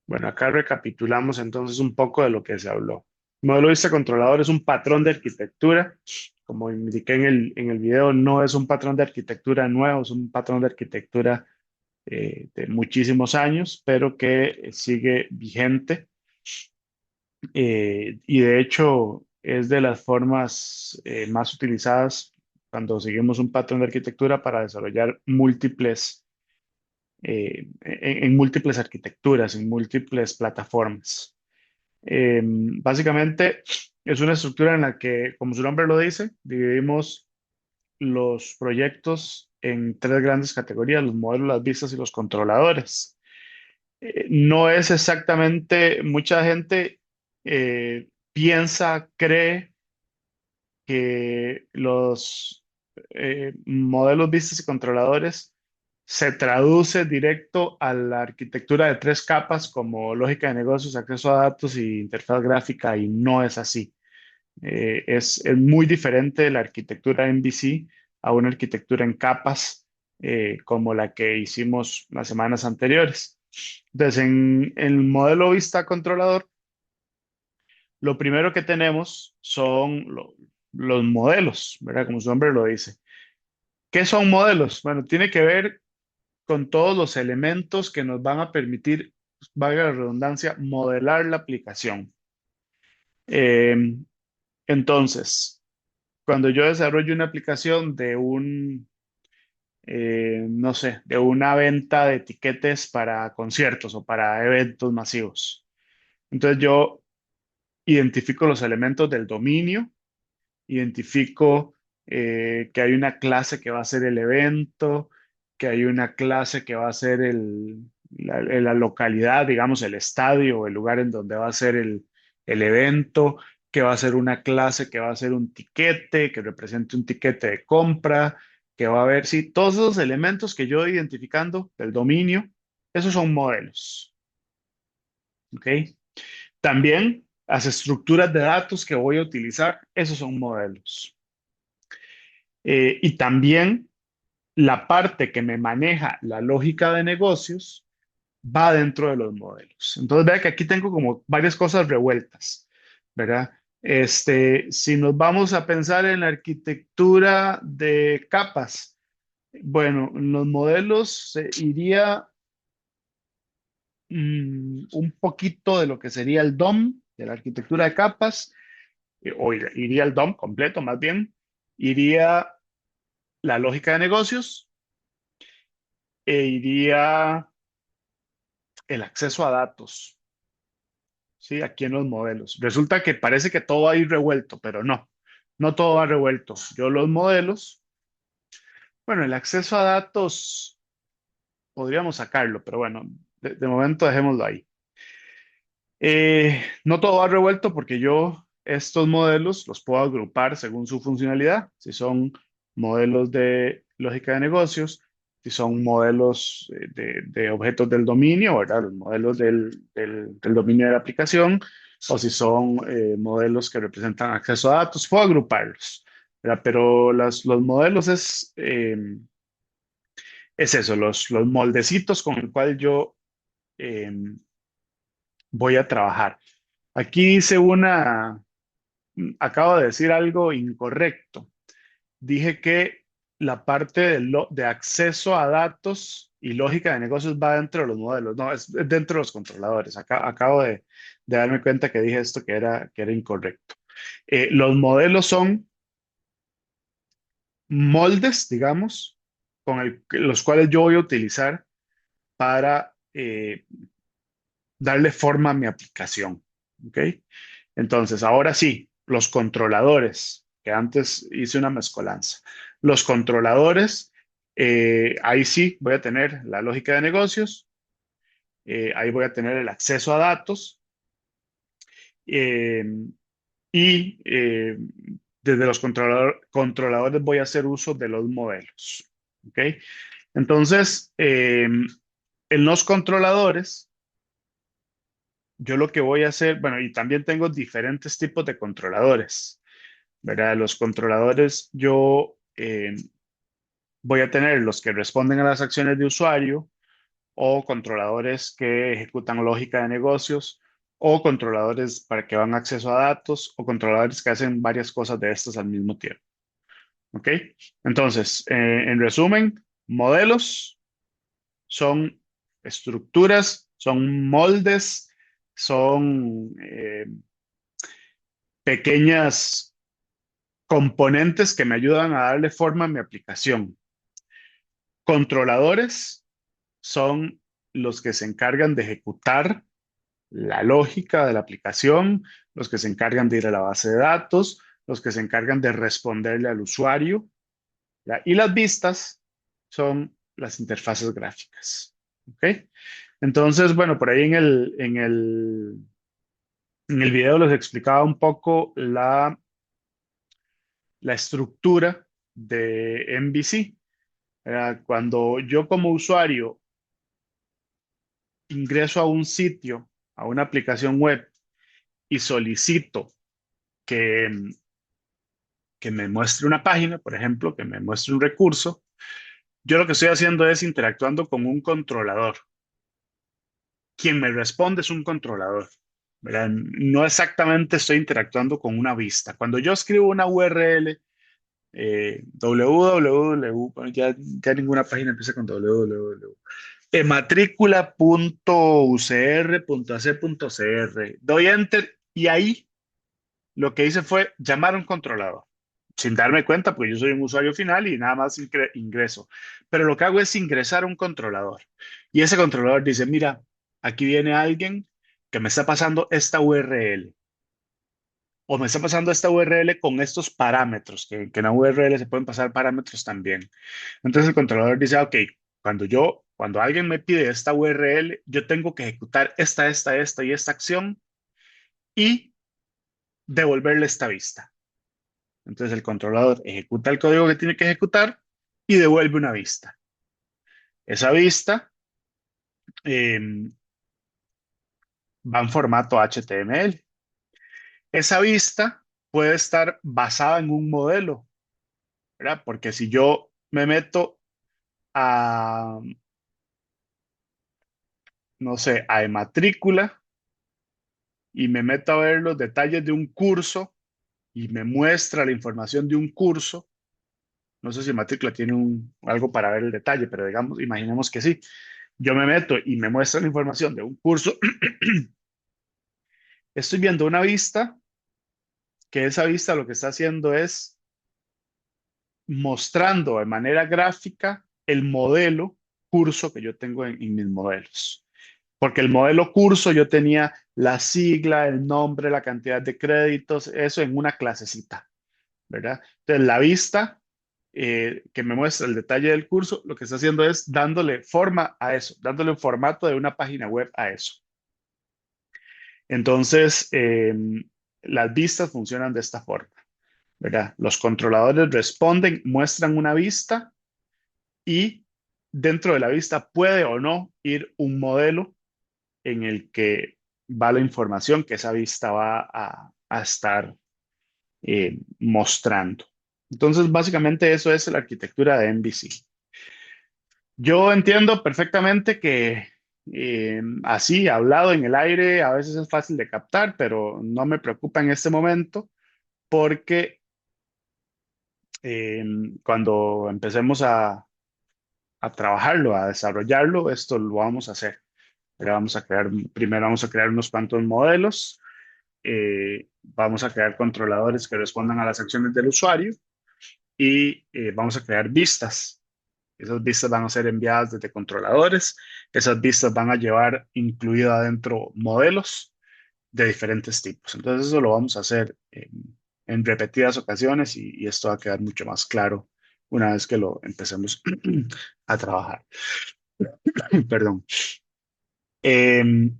Bueno, acá recapitulamos entonces un poco de lo que se habló. Modelo de vista controlador es un patrón de arquitectura. Como indiqué en el video, no es un patrón de arquitectura nuevo, es un patrón de arquitectura de muchísimos años, pero que sigue vigente. Y de hecho es de las formas más utilizadas cuando seguimos un patrón de arquitectura para desarrollar en múltiples arquitecturas, en múltiples plataformas. Básicamente es una estructura en la que, como su nombre lo dice, dividimos los proyectos en tres grandes categorías: los modelos, las vistas y los controladores. No es exactamente, mucha gente cree que los modelos, vistas y controladores se traduce directo a la arquitectura de tres capas como lógica de negocios, acceso a datos y interfaz gráfica, y no es así. Es muy diferente la arquitectura en MVC a una arquitectura en capas como la que hicimos las semanas anteriores. Entonces, en el modelo vista controlador, lo primero que tenemos son los modelos, ¿verdad? Como su nombre lo dice. ¿Qué son modelos? Bueno, tiene que ver con todos los elementos que nos van a permitir, valga la redundancia, modelar la aplicación. Eh, entonces, cuando yo desarrollo una aplicación no sé, de una venta de tiquetes para conciertos o para eventos masivos, entonces yo identifico los elementos del dominio, identifico que hay una clase que va a ser el evento, que hay una clase que va a ser la localidad, digamos, el estadio o el lugar en donde va a ser el evento, que va a ser una clase que va a ser un tiquete, que represente un tiquete de compra, que va a haber, sí, todos esos elementos que yo voy identificando del dominio, esos son modelos, ¿ok? También las estructuras de datos que voy a utilizar, esos son modelos. Y también la parte que me maneja la lógica de negocios va dentro de los modelos. Entonces, vea que aquí tengo como varias cosas revueltas, ¿verdad? Si nos vamos a pensar en la arquitectura de capas, bueno, en los modelos iría un poquito de lo que sería el DOM, de la arquitectura de capas, o iría el DOM completo, más bien, iría la lógica de negocios e iría el acceso a datos, ¿sí? Aquí en los modelos. Resulta que parece que todo va a ir revuelto, pero no, no todo va revuelto. Yo los modelos, bueno, el acceso a datos podríamos sacarlo, pero bueno, de momento dejémoslo ahí. No todo va revuelto porque yo estos modelos los puedo agrupar según su funcionalidad. Si son modelos de lógica de negocios, si son modelos de objetos del dominio, ¿verdad? Los modelos del dominio de la aplicación, o si son modelos que representan acceso a datos, puedo agruparlos, ¿verdad? Pero los modelos es eso, los moldecitos con el cual yo eh, voy a trabajar. Aquí hice acabo de decir algo incorrecto. Dije que la parte de acceso a datos y lógica de negocios va dentro de los modelos, no, es dentro de los controladores. Acabo de darme cuenta que dije esto que era incorrecto. Los modelos son moldes, digamos, los cuales yo voy a utilizar para darle forma a mi aplicación. ¿Ok? Entonces, ahora sí, los controladores, que antes hice una mezcolanza. Los controladores, ahí sí voy a tener la lógica de negocios, ahí voy a tener el acceso a datos eh, y desde los controladores voy a hacer uso de los modelos. ¿Ok? Entonces, en los controladores, yo lo que voy a hacer, bueno, y también tengo diferentes tipos de controladores. ¿Verdad? Los controladores, yo voy a tener los que responden a las acciones de usuario o controladores que ejecutan lógica de negocios o controladores para que van acceso a datos o controladores que hacen varias cosas de estas al mismo tiempo. ¿Ok? Entonces, en resumen, modelos son estructuras, son moldes, son pequeñas componentes que me ayudan a darle forma a mi aplicación. Controladores son los que se encargan de ejecutar la lógica de la aplicación, los que se encargan de ir a la base de datos, los que se encargan de responderle al usuario, ¿ya? Y las vistas son las interfaces gráficas. ¿Ok? Entonces, bueno, por ahí en el video les explicaba un poco la estructura de MVC. Cuando yo como usuario ingreso a un sitio, a una aplicación web y solicito que, que me muestre una página, por ejemplo, que me muestre un recurso, yo lo que estoy haciendo es interactuando con un controlador. Quien me responde es un controlador, ¿verdad? No exactamente estoy interactuando con una vista. Cuando yo escribo una URL, www, bueno, ya ninguna página empieza con www. Matrícula.ucr.ac.cr. Doy enter y ahí lo que hice fue llamar a un controlador, sin darme cuenta, porque yo soy un usuario final y nada más ingreso. Pero lo que hago es ingresar a un controlador. Y ese controlador dice, mira, aquí viene alguien que me está pasando esta URL. O me está pasando esta URL con estos parámetros, que en la URL se pueden pasar parámetros también. Entonces el controlador dice, ok, cuando alguien me pide esta URL, yo tengo que ejecutar esta y esta acción y devolverle esta vista. Entonces el controlador ejecuta el código que tiene que ejecutar y devuelve una vista. Esa vista eh, va en formato HTML. Esa vista puede estar basada en un modelo. ¿verdad? Porque si yo me meto a, no sé, a matrícula y me meto a ver los detalles de un curso y me muestra la información de un curso, no sé si matrícula tiene algo para ver el detalle, pero digamos, imaginemos que sí. Yo me meto y me muestra la información de un curso. Estoy viendo una vista, que esa vista lo que está haciendo es mostrando de manera gráfica el modelo curso que yo tengo en mis modelos. Porque el modelo curso yo tenía la sigla, el nombre, la cantidad de créditos, eso en una clasecita, ¿verdad? Entonces la vista que me muestra el detalle del curso, lo que está haciendo es dándole forma a eso, dándole un formato de una página web a eso. Entonces, las vistas funcionan de esta forma, ¿verdad? Los controladores responden, muestran una vista y dentro de la vista puede o no ir un modelo en el que va la información que esa vista va a estar mostrando. Entonces, básicamente eso es la arquitectura de MVC. Yo entiendo perfectamente que así, hablado en el aire, a veces es fácil de captar, pero no me preocupa en este momento porque eh, cuando empecemos a trabajarlo, a desarrollarlo, esto lo vamos a hacer. Pero primero vamos a crear unos cuantos modelos, vamos a crear controladores que respondan a las acciones del usuario y vamos a crear vistas. Esas vistas van a ser enviadas desde controladores. Esas vistas van a llevar incluido adentro modelos de diferentes tipos. Entonces eso lo vamos a hacer en repetidas ocasiones y esto va a quedar mucho más claro una vez que lo empecemos a trabajar. Perdón. Eh,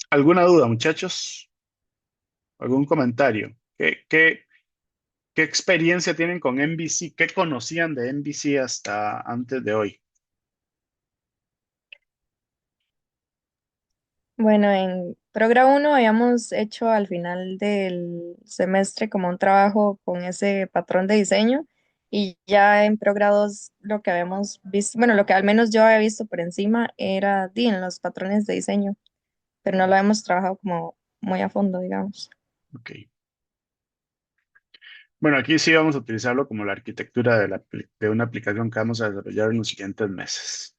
¿Alguna duda, muchachos? ¿Algún comentario? ¿Qué experiencia tienen con MVC? ¿Qué conocían de MVC hasta antes de hoy? Bueno, en Progra 1 habíamos hecho al final del semestre como un trabajo con ese patrón de diseño y ya en Progra 2 lo que habíamos visto, bueno, lo que al menos yo había visto por encima era en los patrones de diseño, pero no lo hemos trabajado como muy a fondo, digamos. Ok. Bueno, aquí sí vamos a utilizarlo como la arquitectura de una aplicación que vamos a desarrollar en los siguientes meses.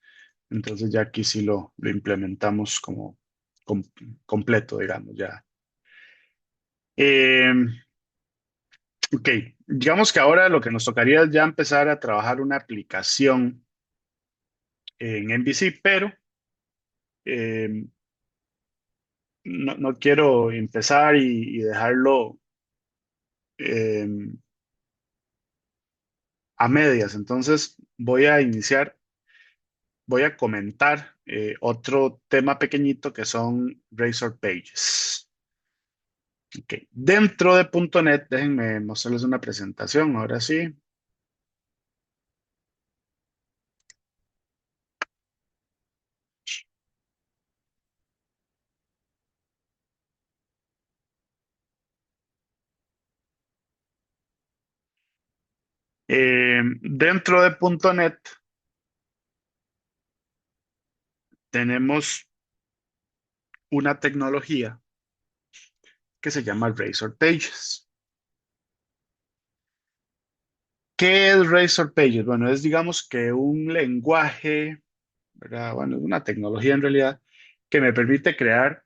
Entonces ya aquí sí lo implementamos como com- completo, digamos, ya. Eh, ok, digamos que ahora lo que nos tocaría es ya empezar a trabajar una aplicación en MVC, pero eh, no quiero empezar y dejarlo eh, a medias. Entonces voy a comentar otro tema pequeñito que son Razor Pages. Ok, dentro de .NET, déjenme mostrarles una presentación, ahora sí. Dentro de .NET tenemos una tecnología que se llama Razor Pages. ¿Qué es Razor Pages? Bueno, es digamos que un lenguaje, ¿verdad? Bueno, es una tecnología en realidad que me permite crear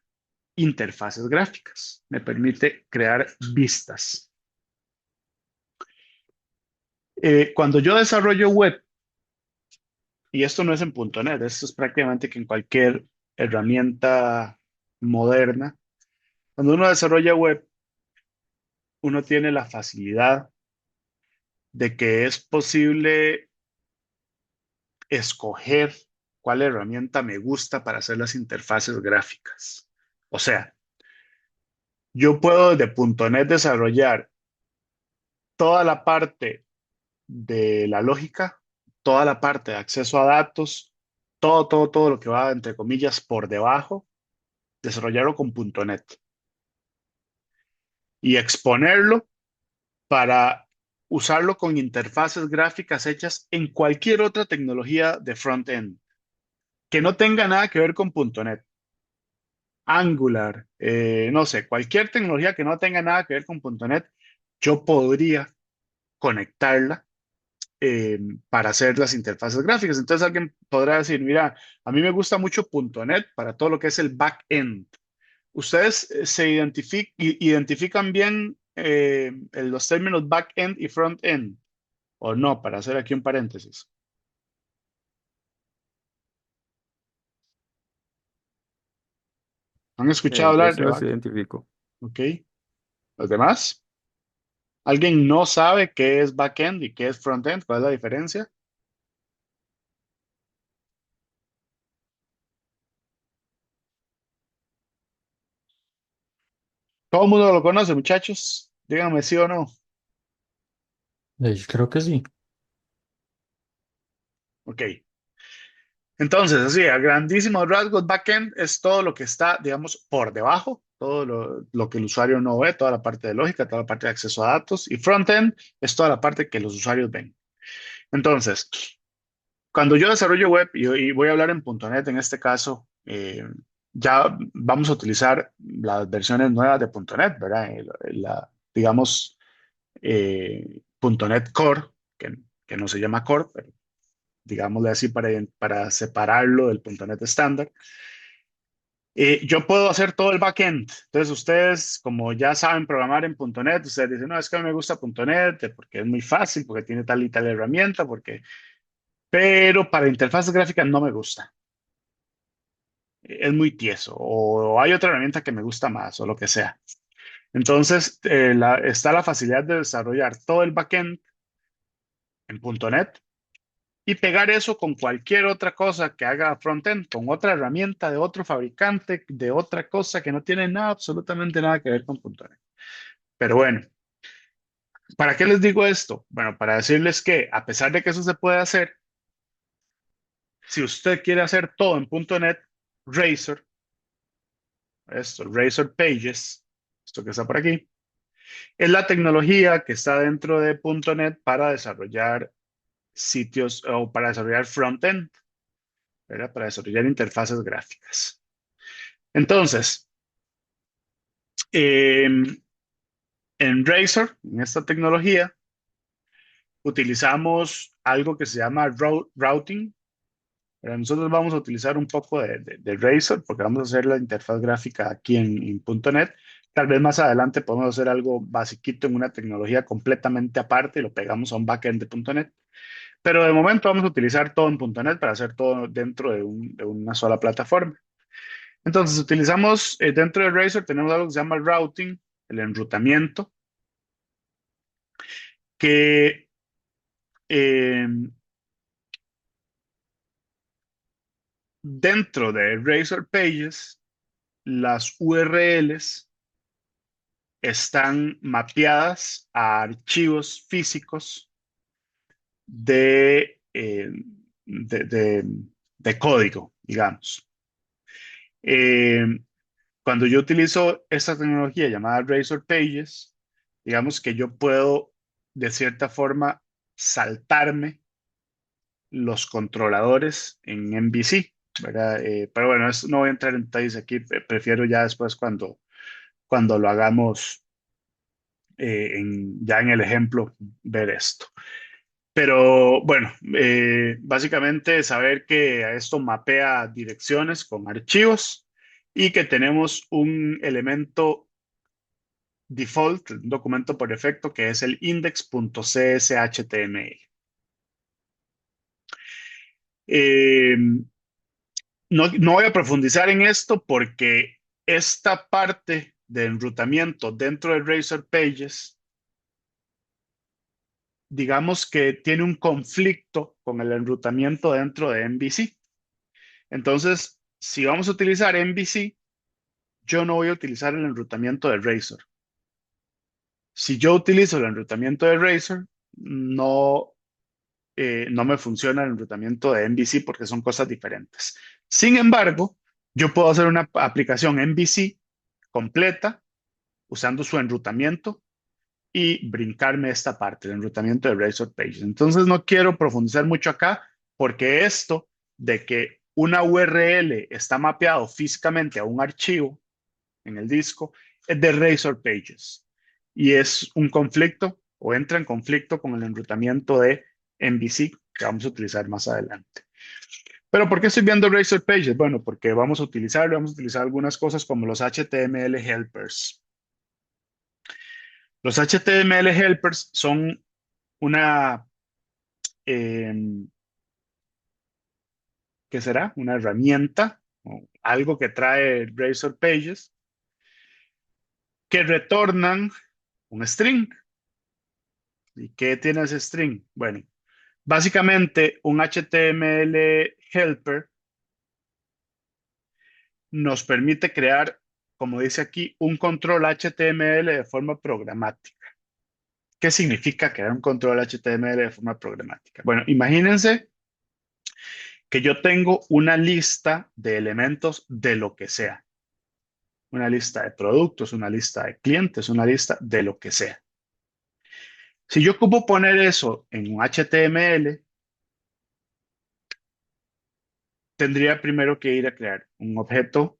interfaces gráficas, me permite crear vistas. Cuando yo desarrollo web, y esto no es en .NET, esto es prácticamente que en cualquier herramienta moderna, cuando uno desarrolla web, uno tiene la facilidad de que es posible escoger cuál herramienta me gusta para hacer las interfaces gráficas. O sea, yo puedo desde .NET desarrollar toda la parte de la lógica, toda la parte de acceso a datos, todo lo que va, entre comillas, por debajo, desarrollarlo con .NET y exponerlo para usarlo con interfaces gráficas hechas en cualquier otra tecnología de front-end que no tenga nada que ver con .NET, Angular, no sé, cualquier tecnología que no tenga nada que ver con .NET, yo podría conectarla eh, para hacer las interfaces gráficas. Entonces alguien podrá decir, mira, a mí me gusta mucho .NET para todo lo que es el back-end. ¿Ustedes se identifican bien los términos back-end y front-end? ¿O no? Para hacer aquí un paréntesis. ¿Han escuchado Yo hablar sí de los back? identifico. Ok. ¿Los demás? ¿Alguien no sabe qué es back-end y qué es front-end? ¿Cuál es la diferencia? Todo el mundo lo conoce, muchachos. Díganme sí o no. Creo que sí. Ok. Entonces, así, a grandísimos rasgos, backend es todo lo que está, digamos, por debajo, todo lo que el usuario no ve, toda la parte de lógica, toda la parte de acceso a datos, y frontend es toda la parte que los usuarios ven. Entonces, cuando yo desarrollo web, y voy a hablar en .NET en este caso, ya vamos a utilizar las versiones nuevas de .NET, ¿verdad? Digamos, .NET Core, que no se llama Core, pero digámosle así para separarlo del .NET estándar. Yo puedo hacer todo el backend. Entonces, ustedes, como ya saben programar en .NET, ustedes dicen, no, es que a mí me gusta .NET porque es muy fácil, porque tiene tal y tal herramienta, pero para interfaces gráficas no me gusta. Es muy tieso, o hay otra herramienta que me gusta más, o lo que sea. Entonces, está la facilidad de desarrollar todo el backend en .NET y pegar eso con cualquier otra cosa que haga frontend, con otra herramienta de otro fabricante, de otra cosa que no tiene nada, absolutamente nada que ver con .NET. Pero bueno, ¿para qué les digo esto? Bueno, para decirles que a pesar de que eso se puede hacer, si usted quiere hacer todo en .NET, Razor, Razor Pages, esto que está por aquí, es la tecnología que está dentro de .NET para desarrollar sitios o para desarrollar frontend, ¿verdad? Para desarrollar interfaces gráficas. Entonces, eh, en Razor, en esta tecnología, utilizamos algo que se llama routing. Pero nosotros vamos a utilizar un poco de Razor porque vamos a hacer la interfaz gráfica aquí en .NET. Tal vez más adelante podemos hacer algo basiquito en una tecnología completamente aparte y lo pegamos a un backend de .NET. Pero de momento vamos a utilizar todo en .NET para hacer todo dentro de una sola plataforma. Entonces utilizamos, dentro de Razor tenemos algo que se llama el routing, el enrutamiento, que eh, dentro de Razor Pages, las URLs están mapeadas a archivos físicos de, de, de- de código, digamos. Eh, Cuando yo utilizo esta tecnología llamada Razor Pages, digamos que yo puedo, de cierta forma, saltarme los controladores en MVC, ¿verdad? Pero bueno, no voy a entrar en detalles aquí, prefiero ya después cuando lo hagamos ya en el ejemplo ver esto. Pero bueno, básicamente saber que esto mapea direcciones con archivos y que tenemos un elemento default, un documento por defecto, que es el index.cshtml. Eh, no voy a profundizar en esto porque esta parte de enrutamiento dentro de Razor Pages, digamos que tiene un conflicto con el enrutamiento dentro de MVC. Entonces, si vamos a utilizar MVC, yo no voy a utilizar el enrutamiento de Razor. Si yo utilizo el enrutamiento de Razor, no me funciona el enrutamiento de MVC porque son cosas diferentes. Sin embargo, yo puedo hacer una aplicación MVC completa usando su enrutamiento y brincarme esta parte, el enrutamiento de Razor Pages. Entonces no quiero profundizar mucho acá porque esto de que una URL está mapeado físicamente a un archivo en el disco es de Razor Pages y es un conflicto o entra en conflicto con el enrutamiento de MVC que vamos a utilizar más adelante. Pero ¿por qué estoy viendo Razor Pages? Bueno, porque vamos a utilizar algunas cosas como los HTML helpers. Los HTML helpers son una, eh, ¿qué será? Una herramienta o algo que trae Razor Pages que retornan un string. ¿Y qué tiene ese string? Bueno, básicamente un HTML helper nos permite crear, como dice aquí, un control HTML de forma programática. ¿Qué significa crear un control HTML de forma programática? Bueno, imagínense que yo tengo una lista de elementos de lo que sea. Una lista de productos, una lista de clientes, una lista de lo que sea. Si yo ocupo poner eso en un HTML, tendría primero que ir a crear un objeto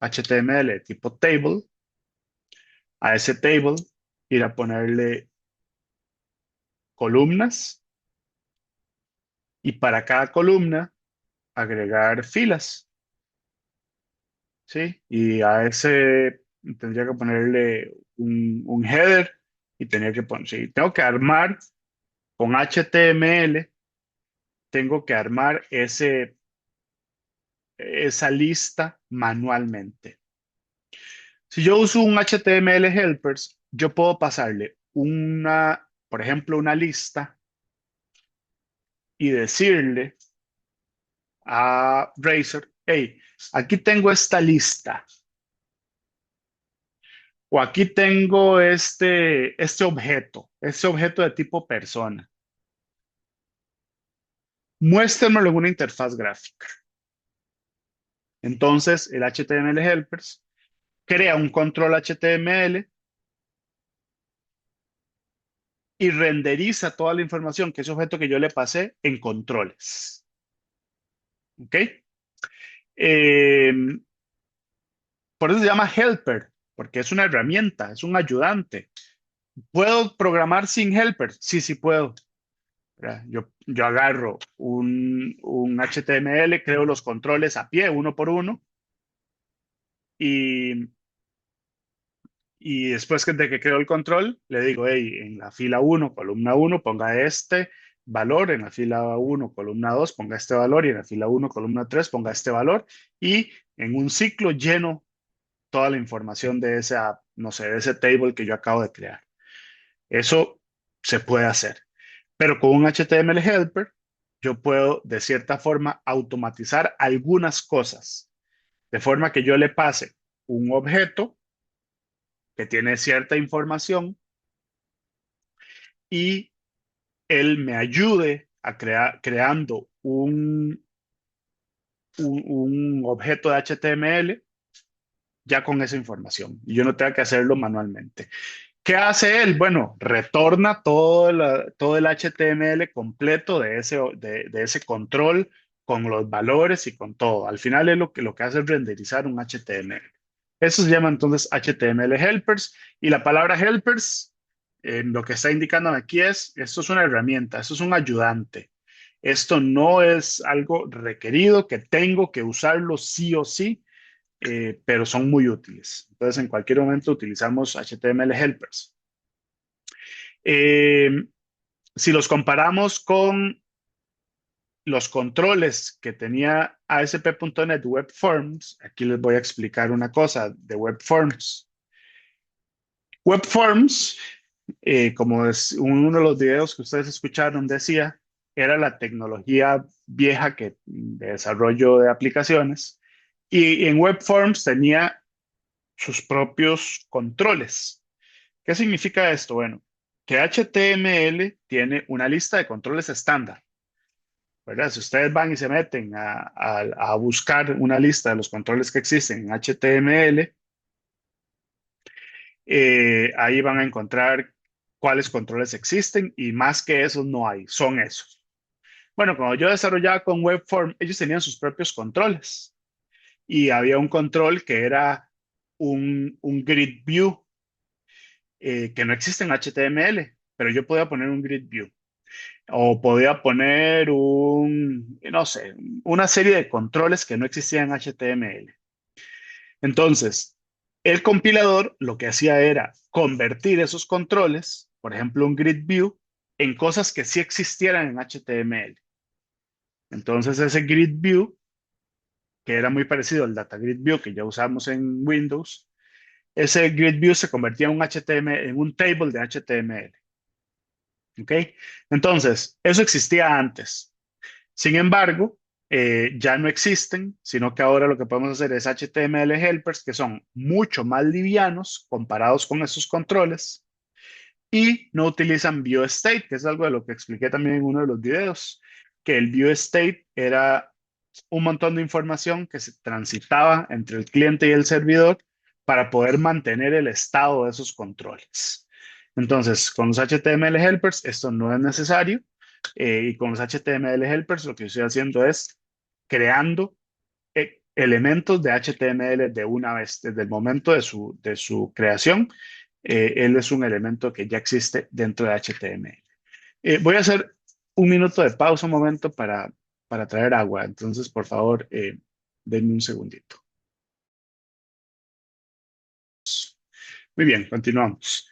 HTML de tipo table. A ese table ir a ponerle columnas y para cada columna agregar filas, ¿sí? Y a ese tendría que ponerle un header y tenía que poner, sí, tengo que armar con HTML, tengo que armar esa lista manualmente. Si yo uso un HTML helpers, yo puedo pasarle por ejemplo, una lista y decirle a Razor, hey, aquí tengo esta lista o aquí tengo este objeto de tipo persona. Muéstrenmelo en una interfaz gráfica. Entonces, el HTML helpers crea un control HTML y renderiza toda la información que ese objeto que yo le pasé en controles. ¿Ok? Eh, por eso se llama helper, porque es una herramienta, es un ayudante. ¿Puedo programar sin helper? Sí, sí puedo. ¿Verdad? Yo agarro un HTML, creo los controles a pie, uno por uno, y, y después de que creo el control, le digo, hey, en la fila uno columna uno ponga este valor, en la fila uno columna 2 ponga este valor, y en la fila uno columna 3 ponga este valor, y en un ciclo lleno toda la información de esa, no sé, de ese table que yo acabo de crear. Eso se puede hacer. Pero con un HTML helper, yo puedo de cierta forma automatizar algunas cosas, de forma que yo le pase un objeto que tiene cierta información y él me ayude a creando un objeto de HTML ya con esa información y yo no tenga que hacerlo manualmente. ¿Qué hace él? Bueno, retorna todo el HTML completo de ese control con los valores y con todo. Al final es lo que hace es renderizar un HTML. Eso se llama entonces HTML helpers y la palabra helpers lo que está indicando aquí esto es una herramienta, esto es un ayudante. Esto no es algo requerido que tengo que usarlo sí o sí, pero son muy útiles. Entonces, en cualquier momento utilizamos HTML helpers. Eh, si los comparamos con los controles que tenía ASP.NET Web Forms, aquí les voy a explicar una cosa de Web Forms. Web Forms, como es uno de los videos que ustedes escucharon, decía, era la tecnología vieja de desarrollo de aplicaciones. Y en Web Forms tenía sus propios controles. ¿Qué significa esto? Bueno, que HTML tiene una lista de controles estándar, ¿verdad? Si ustedes van y se meten a buscar una lista de los controles que existen en HTML, ahí van a encontrar cuáles controles existen y más que esos no hay, son esos. Bueno, cuando yo desarrollaba con Webform, ellos tenían sus propios controles y había un control que era un grid view que no existe en HTML, pero yo podía poner un grid view o podía poner no sé, una serie de controles que no existían en HTML. Entonces, el compilador lo que hacía era convertir esos controles, por ejemplo, un grid view, en cosas que sí existieran en HTML. Entonces, ese grid view, que era muy parecido al data grid view que ya usamos en Windows, ese grid view se convertía en un HTML, en un table de HTML. ¿Ok? Entonces, eso existía antes. Sin embargo, ya no existen, sino que ahora lo que podemos hacer es HTML helpers, que son mucho más livianos comparados con esos controles, y no utilizan view state, que es algo de lo que expliqué también en uno de los videos, que el view state era un montón de información que se transitaba entre el cliente y el servidor para poder mantener el estado de esos controles. Entonces, con los HTML helpers esto no es necesario y con los HTML helpers lo que estoy haciendo es creando elementos de HTML de una vez, desde el momento de su creación. Él es un elemento que ya existe dentro de HTML. Voy a hacer un minuto de pausa, un momento para traer agua. Entonces, por favor, denme un segundito. Muy bien, continuamos.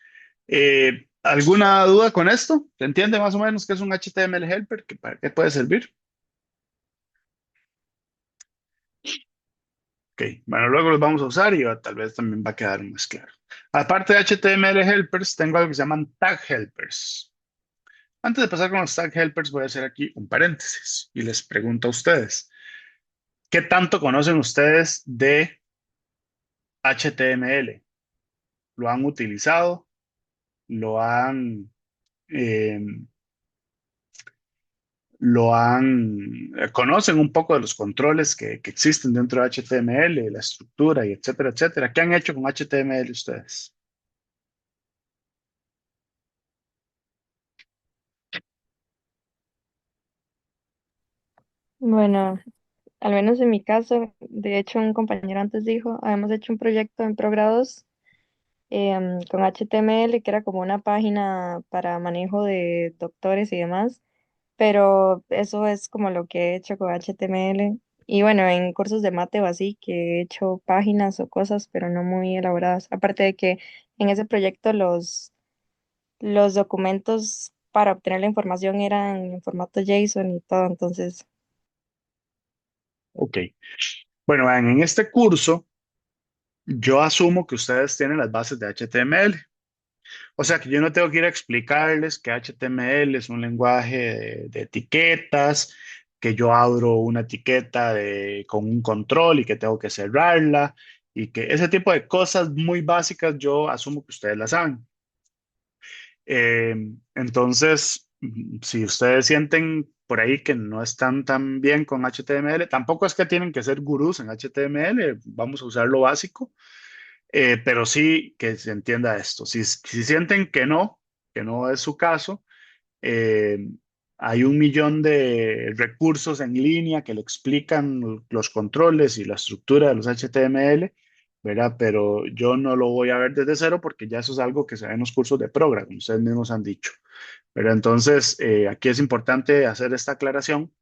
¿Alguna duda con esto? ¿Se entiende más o menos qué es un HTML helper? ¿Para qué puede servir? Ok, bueno, luego los vamos a usar y tal vez también va a quedar más claro. Aparte de HTML helpers, tengo algo que se llaman tag helpers. Antes de pasar con los tag helpers, voy a hacer aquí un paréntesis y les pregunto a ustedes, ¿qué tanto conocen ustedes de HTML? ¿Lo han utilizado? ¿Lo han, eh, conocen un poco de los controles que existen dentro de HTML, la estructura y etcétera, etcétera? ¿Qué han hecho con HTML ustedes? Bueno, al menos en mi caso, de hecho un compañero antes dijo, habíamos hecho un proyecto en Progrados con HTML que era como una página para manejo de doctores y demás, pero eso es como lo que he hecho con HTML. Y bueno, en cursos de mate o así, que he hecho páginas o cosas, pero no muy elaboradas. Aparte de que en ese proyecto los documentos para obtener la información eran en formato JSON y todo, entonces, Ok. Bueno, vean, en este curso yo asumo que ustedes tienen las bases de HTML. O sea que yo no tengo que ir a explicarles que HTML es un lenguaje de etiquetas, que yo abro una etiqueta con un control y que tengo que cerrarla y que ese tipo de cosas muy básicas yo asumo que ustedes las saben. Entonces, si ustedes sienten por ahí que no están tan bien con HTML, tampoco es que tienen que ser gurús en HTML, vamos a usar lo básico, pero sí que se entienda esto. Si sienten que no es su caso, eh, hay un millón de recursos en línea que le explican los controles y la estructura de los HTML, ¿verdad? Pero yo no lo voy a ver desde cero porque ya eso es algo que se ve en los cursos de Program, ustedes mismos han dicho, ¿verdad? Entonces, aquí es importante hacer esta aclaración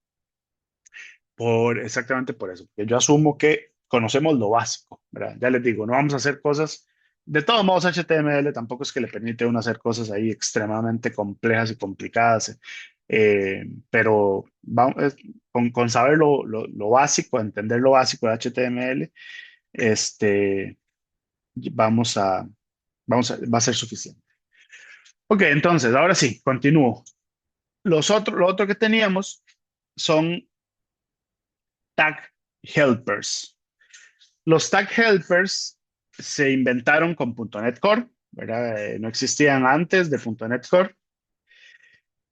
exactamente por eso, porque yo asumo que conocemos lo básico, ¿verdad? Ya les digo, no vamos a hacer cosas, de todos modos HTML tampoco es que le permite a uno hacer cosas ahí extremadamente complejas y complicadas, pero con saber lo básico, entender lo básico de HTML, este, vamos a, va a ser suficiente. Ok, entonces, ahora sí, continúo. Lo otro que teníamos son tag helpers. Los tag helpers se inventaron con .NET Core, ¿verdad? No existían antes de .NET Core.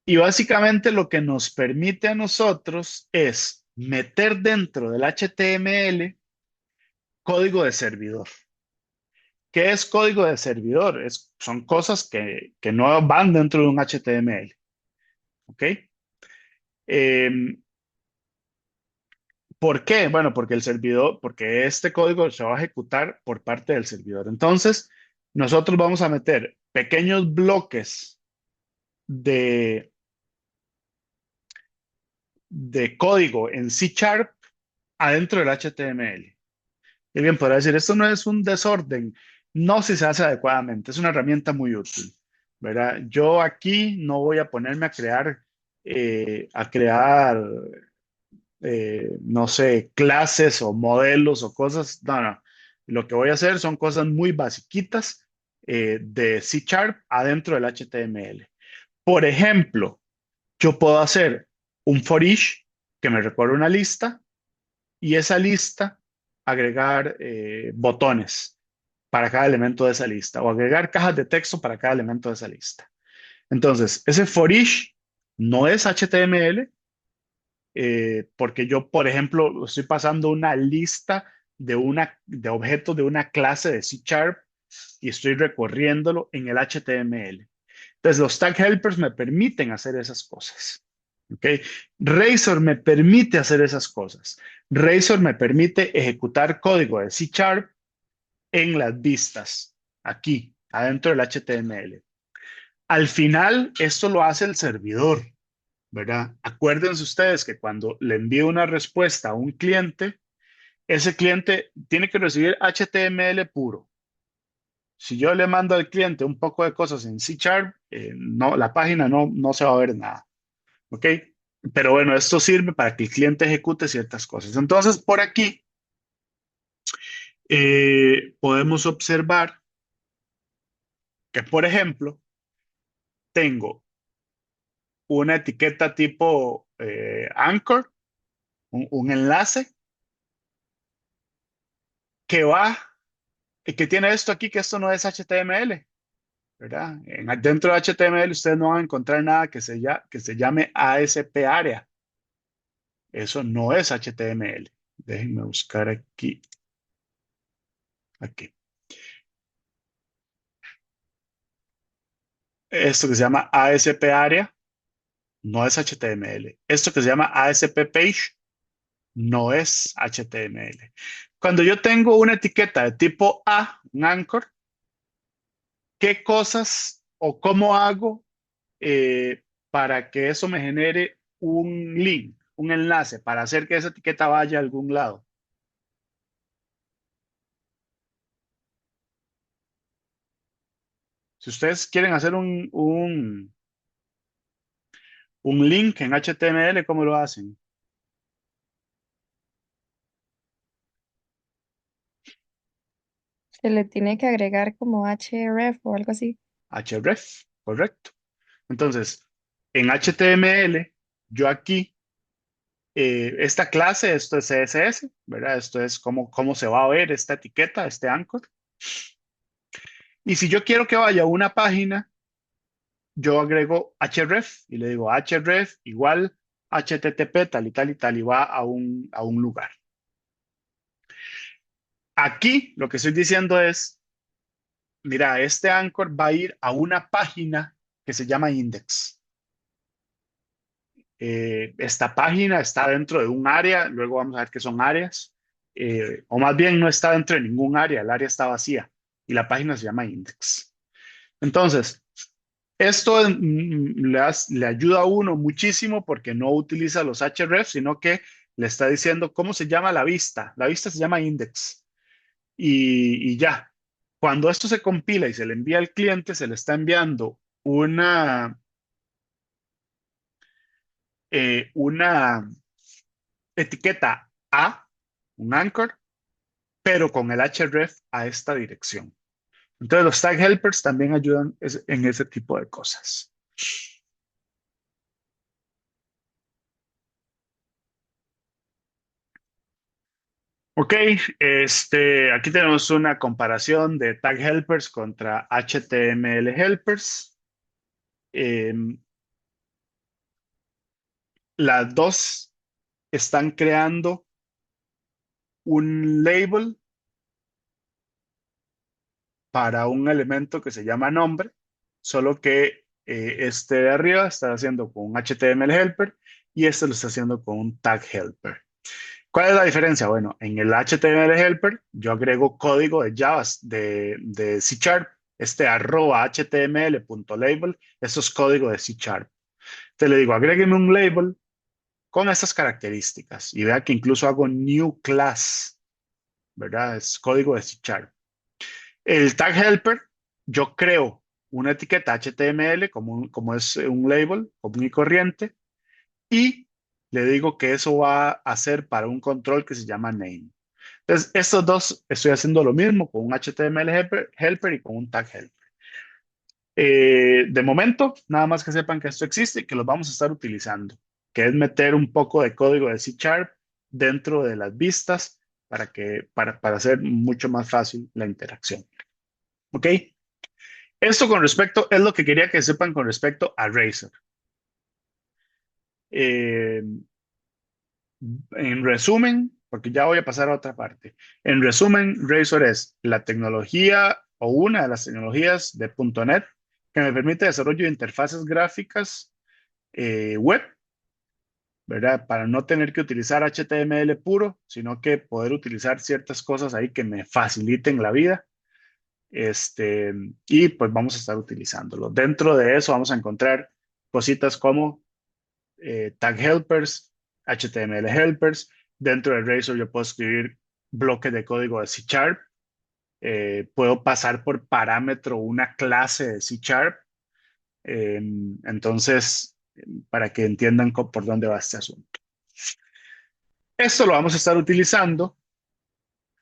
Y básicamente lo que nos permite a nosotros es meter dentro del HTML código de servidor. ¿Qué es código de servidor? Son cosas que no van dentro de un HTML. ¿Ok? Em, ¿Por qué? Bueno, porque el servidor, porque este código se va a ejecutar por parte del servidor. Entonces, nosotros vamos a meter pequeños bloques de, de código en C Sharp adentro del HTML. Y bien, podrá decir, esto no es un desorden. No, si se hace adecuadamente. Es una herramienta muy útil, ¿verdad? Yo aquí no voy a ponerme a crear, no sé, clases o modelos o cosas. No, no. Lo que voy a hacer son cosas muy basiquitas de C Sharp adentro del HTML. Por ejemplo, yo puedo hacer un for each que me recuerda una lista y esa lista agregar botones para cada elemento de esa lista o agregar cajas de texto para cada elemento de esa lista. Entonces, ese for each no es HTML porque yo, por ejemplo, estoy pasando una lista de objetos de una clase de C Sharp y estoy recorriéndolo en el HTML. Entonces, los tag helpers me permiten hacer esas cosas. ¿Ok? Razor me permite hacer esas cosas. Razor me permite ejecutar código de C Sharp en las vistas, aquí, adentro del HTML. Al final, esto lo hace el servidor, ¿verdad? Acuérdense ustedes que cuando le envío una respuesta a un cliente, ese cliente tiene que recibir HTML puro. Si yo le mando al cliente un poco de cosas en C Sharp, no, la página no se va a ver nada. ¿Ok? Pero bueno, esto sirve para que el cliente ejecute ciertas cosas. Entonces, por aquí podemos observar que, por ejemplo, tengo una etiqueta tipo anchor, un enlace que va, que tiene esto aquí, que esto no es HTML, ¿verdad? Dentro de HTML ustedes no van a encontrar nada que se llame ASP área. Eso no es HTML. Déjenme buscar aquí. Aquí. Esto que se llama ASP área no es HTML. Esto que se llama ASP page no es HTML. Cuando yo tengo una etiqueta de tipo A, un anchor, ¿qué cosas o cómo hago para que eso me genere un link, un enlace, para hacer que esa etiqueta vaya a algún lado? Si ustedes quieren hacer un link en HTML, ¿cómo lo hacen? Se le tiene que agregar como href o algo así. Href, correcto. Entonces, en HTML, yo aquí, esta clase, esto es CSS, ¿verdad? Esto es cómo se va a ver esta etiqueta, este anchor. Y si yo quiero que vaya a una página, yo agrego href y le digo href igual http tal y va a un lugar. Aquí lo que estoy diciendo es, mira, este anchor va a ir a una página que se llama index. Esta página está dentro de un área, luego vamos a ver qué son áreas, o más bien no está dentro de ningún área, el área está vacía y la página se llama index. Entonces, esto le ayuda a uno muchísimo porque no utiliza los hrefs, sino que le está diciendo cómo se llama la vista. La vista se llama index y ya. Cuando esto se compila y se le envía al cliente, se le está enviando una etiqueta A, un anchor, pero con el href a esta dirección. Entonces los tag helpers también ayudan en ese tipo de cosas. Ok, aquí tenemos una comparación de tag helpers contra HTML helpers. Em, las dos están creando un label para un elemento que se llama nombre, solo que este de arriba está haciendo con un HTML helper y este lo está haciendo con un tag helper. ¿Cuál es la diferencia? Bueno, en el HTML helper yo agrego código de Java, de C Sharp, este arroba html.label, esto es código de C Sharp. Te le digo, agrégueme un label con estas características y vea que incluso hago new class, ¿verdad? Es código de C Sharp. El tag helper, yo creo una etiqueta HTML como es un label común y corriente y le digo que eso va a ser para un control que se llama name. Entonces, estos dos estoy haciendo lo mismo con un HTML helper y con un tag helper. De momento, nada más que sepan que esto existe y que los vamos a estar utilizando, que es meter un poco de código de C Sharp dentro de las vistas para hacer mucho más fácil la interacción. ¿Ok? Esto con respecto, es lo que quería que sepan con respecto a Razor. Eh, en resumen, porque ya voy a pasar a otra parte. En resumen, Razor es la tecnología o una de las tecnologías de .NET que me permite desarrollo de interfaces gráficas web, ¿verdad? Para no tener que utilizar HTML puro, sino que poder utilizar ciertas cosas ahí que me faciliten la vida. Y pues vamos a estar utilizándolo. Dentro de eso vamos a encontrar cositas como tag helpers, HTML helpers. Dentro de Razor yo puedo escribir bloques de código de C Sharp. Puedo pasar por parámetro una clase de C Sharp. Entonces, para que entiendan por dónde va este asunto. Esto lo vamos a estar utilizando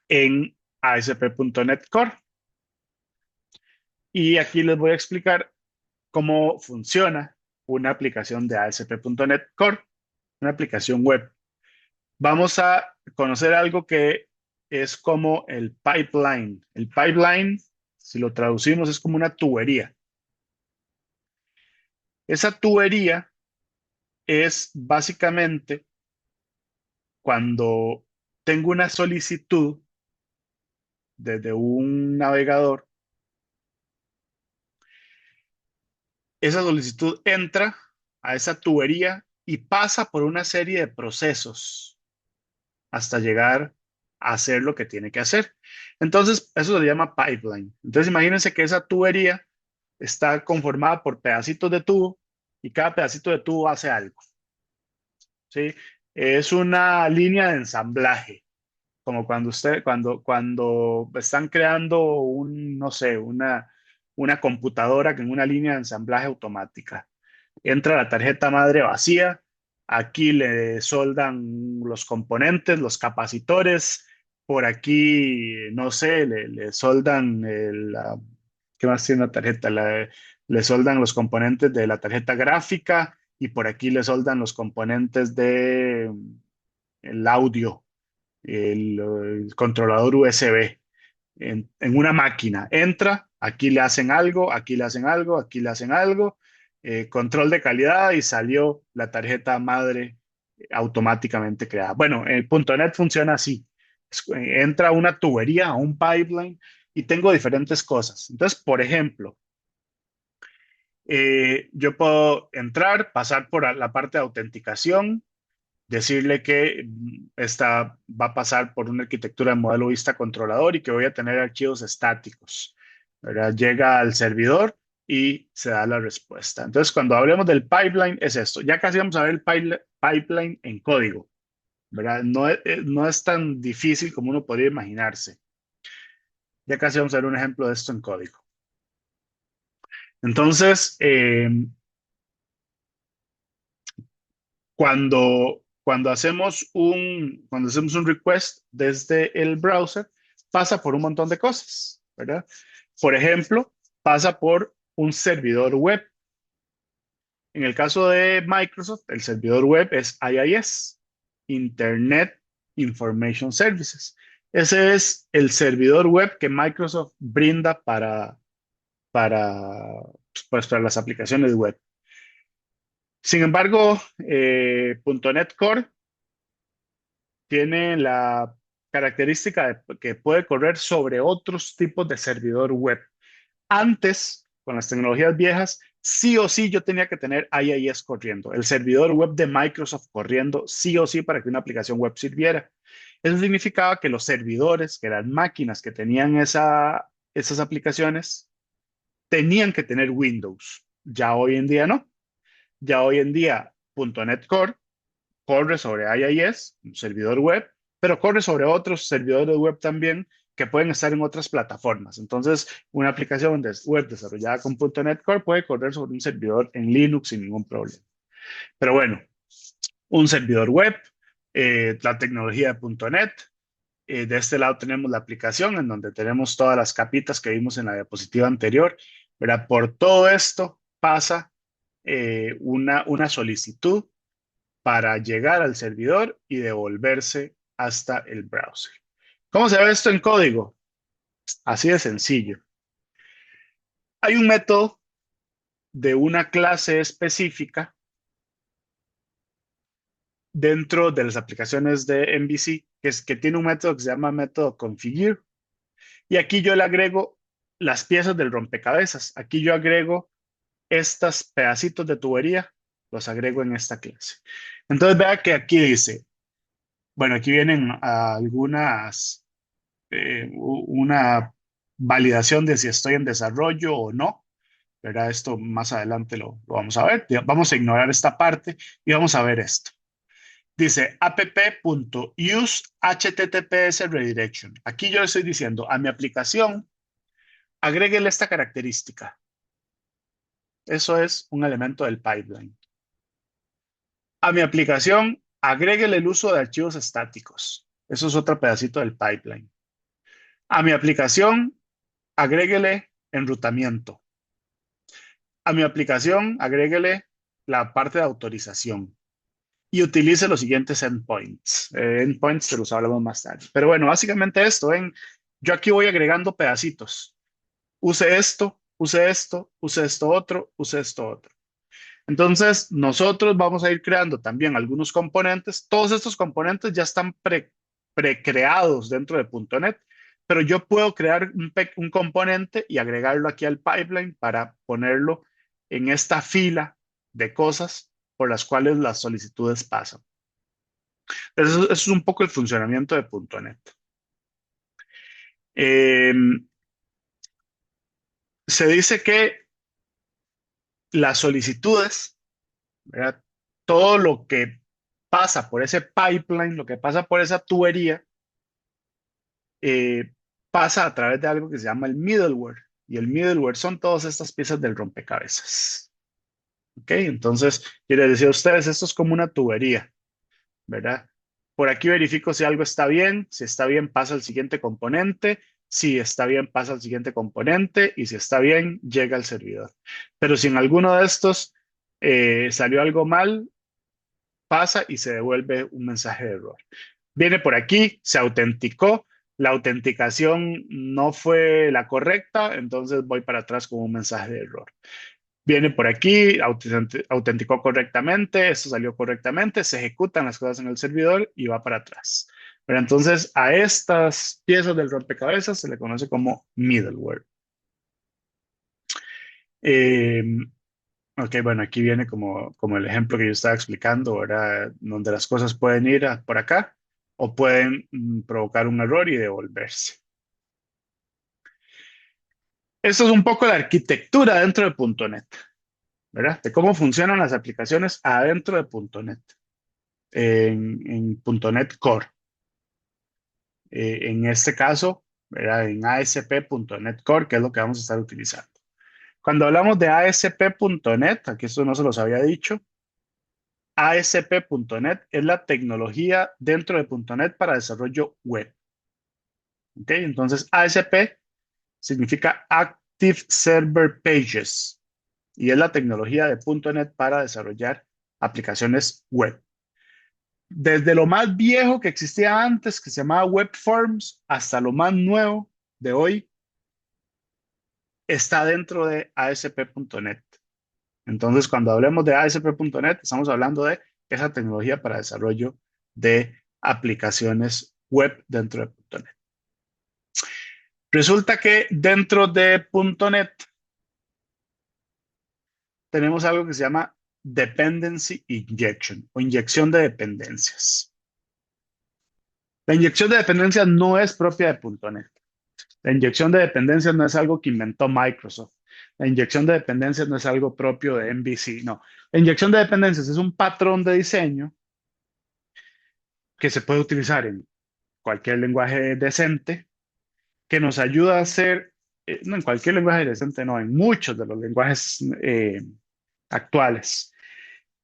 en ASP.NET Core. Y aquí les voy a explicar cómo funciona una aplicación de ASP.NET Core, una aplicación web. Vamos a conocer algo que es como el pipeline. El pipeline, si lo traducimos, es como una tubería. Esa tubería es básicamente cuando tengo una solicitud desde un navegador, esa solicitud entra a esa tubería y pasa por una serie de procesos hasta llegar a hacer lo que tiene que hacer. Entonces, eso se llama pipeline. Entonces, imagínense que esa tubería está conformada por pedacitos de tubo y cada pedacito de tubo hace algo, ¿sí? Es una línea de ensamblaje, como cuando están creando no sé, una computadora en una línea de ensamblaje automática. Entra la tarjeta madre vacía, aquí le soldan los componentes, los capacitores, por aquí, no sé, le soldan ¿qué más tiene la tarjeta? Le soldan los componentes de la tarjeta gráfica y por aquí le soldan los componentes de el audio, el controlador USB en una máquina. Entra, aquí le hacen algo, aquí le hacen algo, aquí le hacen algo, control de calidad y salió la tarjeta madre automáticamente creada. Bueno, el .NET funciona así. Entra una tubería a un pipeline y tengo diferentes cosas. Entonces, por ejemplo, yo puedo entrar, pasar por la parte de autenticación, decirle que esta va a pasar por una arquitectura de modelo vista controlador y que voy a tener archivos estáticos, ¿verdad? Llega al servidor y se da la respuesta. Entonces, cuando hablemos del pipeline, es esto. Ya casi vamos a ver el pipeline en código, ¿verdad? No es tan difícil como uno podría imaginarse. Ya casi vamos a ver un ejemplo de esto en código. Entonces, cuando hacemos un request desde el browser, pasa por un montón de cosas, ¿verdad? Por ejemplo, pasa por un servidor web. En el caso de Microsoft, el servidor web es IIS, Internet Information Services. Ese es el servidor web que Microsoft brinda para, para las aplicaciones web. Sin embargo, .NET Core tiene la característica de que puede correr sobre otros tipos de servidor web. Antes, con las tecnologías viejas, sí o sí yo tenía que tener IIS corriendo, el servidor web de Microsoft corriendo sí o sí para que una aplicación web sirviera. Eso significaba que los servidores, que eran máquinas que tenían esas aplicaciones, tenían que tener Windows. Ya hoy en día no. Ya hoy en día .NET Core corre sobre IIS, un servidor web, pero corre sobre otros servidores web también que pueden estar en otras plataformas. Entonces, una aplicación web desarrollada con .NET Core puede correr sobre un servidor en Linux sin ningún problema. Pero bueno, un servidor web, la tecnología de .NET. De este lado tenemos la aplicación en donde tenemos todas las capitas que vimos en la diapositiva anterior. ¿Verdad? Por todo esto pasa una solicitud para llegar al servidor y devolverse hasta el browser. ¿Cómo se ve esto en código? Así de sencillo. Hay un método de una clase específica dentro de las aplicaciones de MVC que tiene un método que se llama método configure. Y aquí yo le agrego las piezas del rompecabezas. Aquí yo agrego estos pedacitos de tubería, los agrego en esta clase. Entonces vea que aquí dice, bueno, aquí vienen algunas una validación de si estoy en desarrollo o no. ¿Verdad? Esto más adelante lo vamos a ver. Vamos a ignorar esta parte y vamos a ver esto. Dice app.use HTTPS redirection. Aquí yo le estoy diciendo a mi aplicación, agréguele esta característica. Eso es un elemento del pipeline. A mi aplicación, agréguele el uso de archivos estáticos. Eso es otro pedacito del pipeline. A mi aplicación, agréguele enrutamiento. A mi aplicación, agréguele la parte de autorización y utilice los siguientes endpoints. Endpoints se los hablamos más tarde. Pero bueno, básicamente esto, ven, yo aquí voy agregando pedacitos. Use esto, use esto, use esto otro, use esto otro. Entonces, nosotros vamos a ir creando también algunos componentes. Todos estos componentes ya están precreados dentro de .NET, pero yo puedo crear un componente y agregarlo aquí al pipeline para ponerlo en esta fila de cosas por las cuales las solicitudes pasan. Eso es un poco el funcionamiento de .NET. Eh, Se dice que las solicitudes, ¿verdad? Todo lo que pasa por ese pipeline, lo que pasa por esa tubería, eh, pasa a través de algo que se llama el middleware. Y el middleware son todas estas piezas del rompecabezas. ¿Ok? Entonces, quiere decir a ustedes, esto es como una tubería, ¿verdad? Por aquí verifico si algo está bien. Si está bien, pasa al siguiente componente. Si está bien, pasa al siguiente componente. Y si está bien, llega al servidor. Pero si en alguno de estos salió algo mal, pasa y se devuelve un mensaje de error. Viene por aquí, se autenticó, la autenticación no fue la correcta, entonces voy para atrás con un mensaje de error. Viene por aquí, autenticó correctamente, esto salió correctamente, se ejecutan las cosas en el servidor y va para atrás. Pero entonces a estas piezas del rompecabezas se le conoce como middleware. Eh, Ok, bueno, aquí viene como el ejemplo que yo estaba explicando, ¿verdad? Donde las cosas pueden ir por acá o pueden provocar un error y devolverse. Esto es un poco la arquitectura dentro de .NET, ¿verdad? De cómo funcionan las aplicaciones adentro de .NET, en .NET Core. En este caso, ¿verdad? En ASP.NET Core, que es lo que vamos a estar utilizando. Cuando hablamos de ASP.NET, aquí esto no se los había dicho, ASP.NET es la tecnología dentro de .NET para desarrollo web. ¿Ok? Entonces, ASP significa Active Server Pages y es la tecnología de .NET para desarrollar aplicaciones web. Desde lo más viejo que existía antes, que se llamaba Web Forms, hasta lo más nuevo de hoy, está dentro de ASP.NET. Entonces, cuando hablemos de ASP.NET, estamos hablando de esa tecnología para desarrollo de aplicaciones web dentro de .NET. Resulta que dentro de .NET tenemos algo que se llama Dependency Injection o inyección de dependencias. La inyección de dependencias no es propia de .NET. La inyección de dependencias no es algo que inventó Microsoft. La inyección de dependencias no es algo propio de MVC, no. La inyección de dependencias es un patrón de diseño que se puede utilizar en cualquier lenguaje decente, que nos ayuda a hacer, no en cualquier lenguaje decente, no, en muchos de los lenguajes actuales,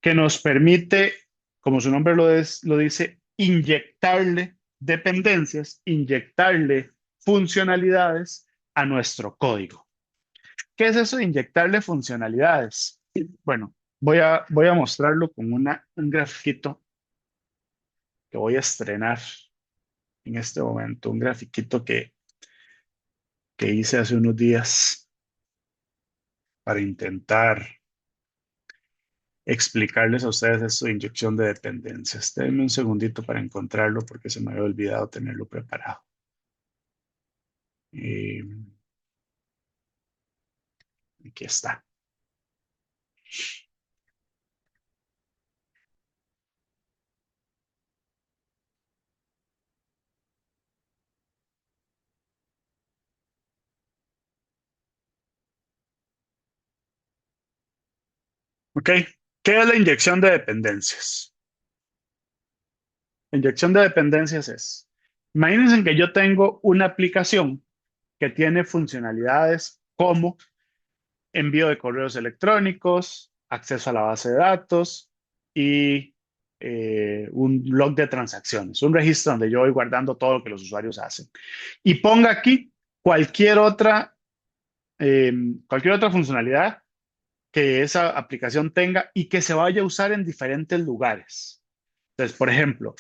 que nos permite, como su nombre lo dice, inyectarle dependencias, inyectarle funcionalidades a nuestro código. ¿Qué es eso de inyectarle funcionalidades? Bueno, voy a mostrarlo con un grafiquito que voy a estrenar en este momento, un grafiquito que hice hace unos días para intentar explicarles a ustedes esto de inyección de dependencias. Denme un segundito para encontrarlo porque se me había olvidado tenerlo preparado. Eh, Aquí está. ¿Ok? ¿Qué es la inyección de dependencias? La inyección de dependencias es, imagínense que yo tengo una aplicación que tiene funcionalidades como envío de correos electrónicos, acceso a la base de datos y un log de transacciones, un registro donde yo voy guardando todo lo que los usuarios hacen. Y ponga aquí cualquier eh, cualquier otra funcionalidad que esa aplicación tenga y que se vaya a usar en diferentes lugares. Entonces, por ejemplo,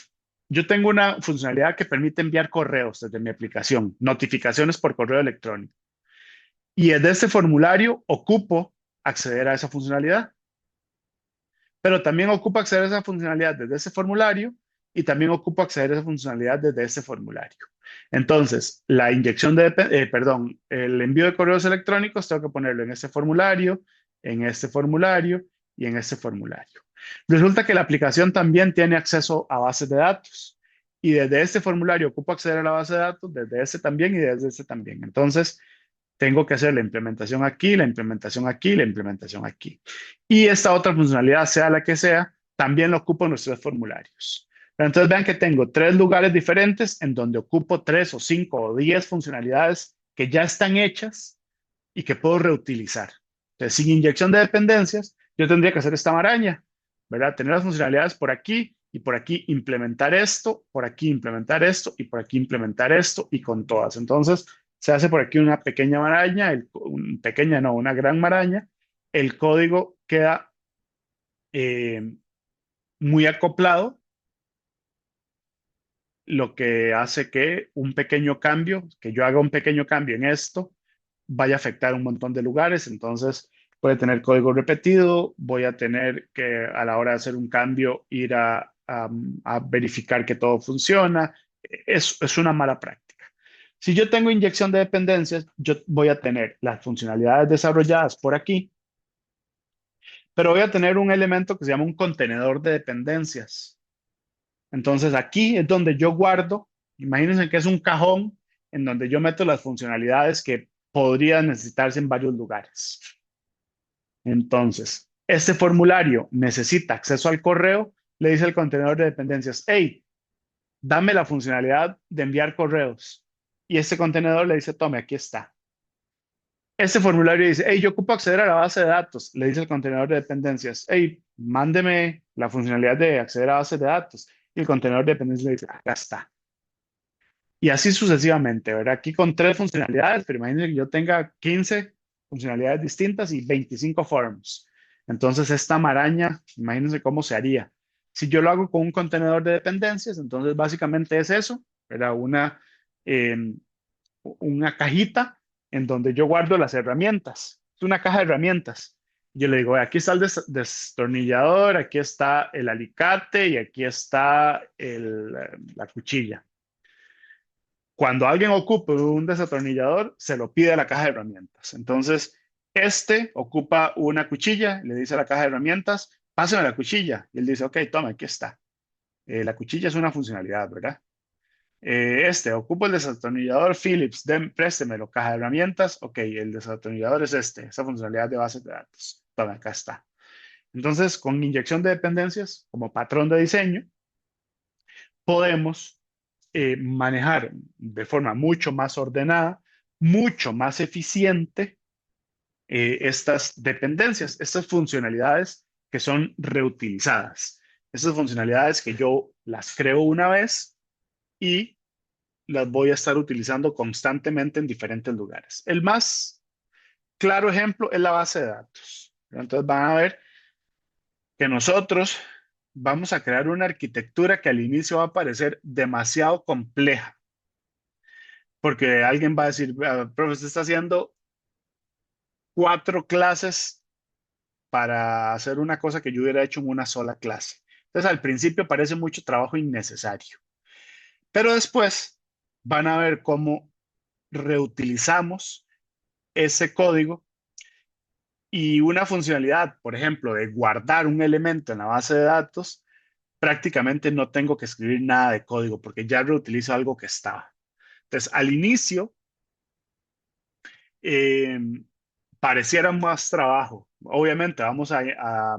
yo tengo una funcionalidad que permite enviar correos desde mi aplicación, notificaciones por correo electrónico. Y desde este formulario ocupo acceder a esa funcionalidad, pero también ocupo acceder a esa funcionalidad desde ese formulario y también ocupo acceder a esa funcionalidad desde ese formulario. Entonces, la inyección perdón, el envío de correos electrónicos tengo que ponerlo en este formulario, en este formulario y en este formulario. Resulta que la aplicación también tiene acceso a bases de datos y desde este formulario ocupo acceder a la base de datos, desde ese también y desde ese también. Entonces, tengo que hacer la implementación aquí, la implementación aquí, la implementación aquí. Y esta otra funcionalidad, sea la que sea, también lo ocupo en nuestros formularios. Pero entonces vean que tengo 3 lugares diferentes en donde ocupo 3 o 5 o 10 funcionalidades que ya están hechas y que puedo reutilizar. Entonces, sin inyección de dependencias, yo tendría que hacer esta maraña, ¿verdad? Tener las funcionalidades por aquí y por aquí implementar esto, por aquí implementar esto y por aquí implementar esto y con todas. Entonces, se hace por aquí una pequeña maraña, pequeña no, una gran maraña. El código queda muy acoplado, lo que hace que un pequeño cambio, que yo haga un pequeño cambio en esto, vaya a afectar un montón de lugares. Entonces, puede tener código repetido, voy a tener que a la hora de hacer un cambio ir a verificar que todo funciona. Es una mala práctica. Si yo tengo inyección de dependencias, yo voy a tener las funcionalidades desarrolladas por aquí, pero voy a tener un elemento que se llama un contenedor de dependencias. Entonces aquí es donde yo guardo, imagínense que es un cajón en donde yo meto las funcionalidades que podrían necesitarse en varios lugares. Entonces, este formulario necesita acceso al correo, le dice el contenedor de dependencias, hey, dame la funcionalidad de enviar correos. Y este contenedor le dice, tome, aquí está. Este formulario dice, hey, yo ocupo acceder a la base de datos. Le dice el contenedor de dependencias, hey, mándeme la funcionalidad de acceder a base de datos. Y el contenedor de dependencias le dice, acá está. Y así sucesivamente, ¿verdad? Aquí con 3 funcionalidades, pero imagínense que yo tenga 15 funcionalidades distintas y 25 forms. Entonces, esta maraña, imagínense cómo se haría. Si yo lo hago con un contenedor de dependencias, entonces básicamente es eso, ¿verdad? Eh, una cajita en donde yo guardo las herramientas. Es una caja de herramientas. Yo le digo, aquí está el destornillador, aquí está el alicate y aquí está la cuchilla. Cuando alguien ocupe un desatornillador, se lo pide a la caja de herramientas. Entonces, este ocupa una cuchilla, le dice a la caja de herramientas, pásame la cuchilla. Y él dice, ok, toma, aquí está. La cuchilla es una funcionalidad, ¿verdad? Este, ocupo el desatornillador Phillips, préstemelo, caja de herramientas. Ok, el desatornillador es este, esa funcionalidad de base de datos. Toma, acá está. Entonces, con inyección de dependencias como patrón de diseño, podemos manejar de forma mucho más ordenada, mucho más eficiente estas dependencias, estas funcionalidades que son reutilizadas. Estas funcionalidades que yo las creo una vez y las voy a estar utilizando constantemente en diferentes lugares. El más claro ejemplo es la base de datos. Entonces van a ver que nosotros vamos a crear una arquitectura que al inicio va a parecer demasiado compleja, porque alguien va a decir, "Ah, profe, usted está haciendo 4 clases para hacer una cosa que yo hubiera hecho en una sola clase". Entonces, al principio parece mucho trabajo innecesario, pero después van a ver cómo reutilizamos ese código y una funcionalidad, por ejemplo, de guardar un elemento en la base de datos, prácticamente no tengo que escribir nada de código porque ya reutilizo algo que estaba. Entonces, al inicio, eh, pareciera más trabajo. Obviamente vamos a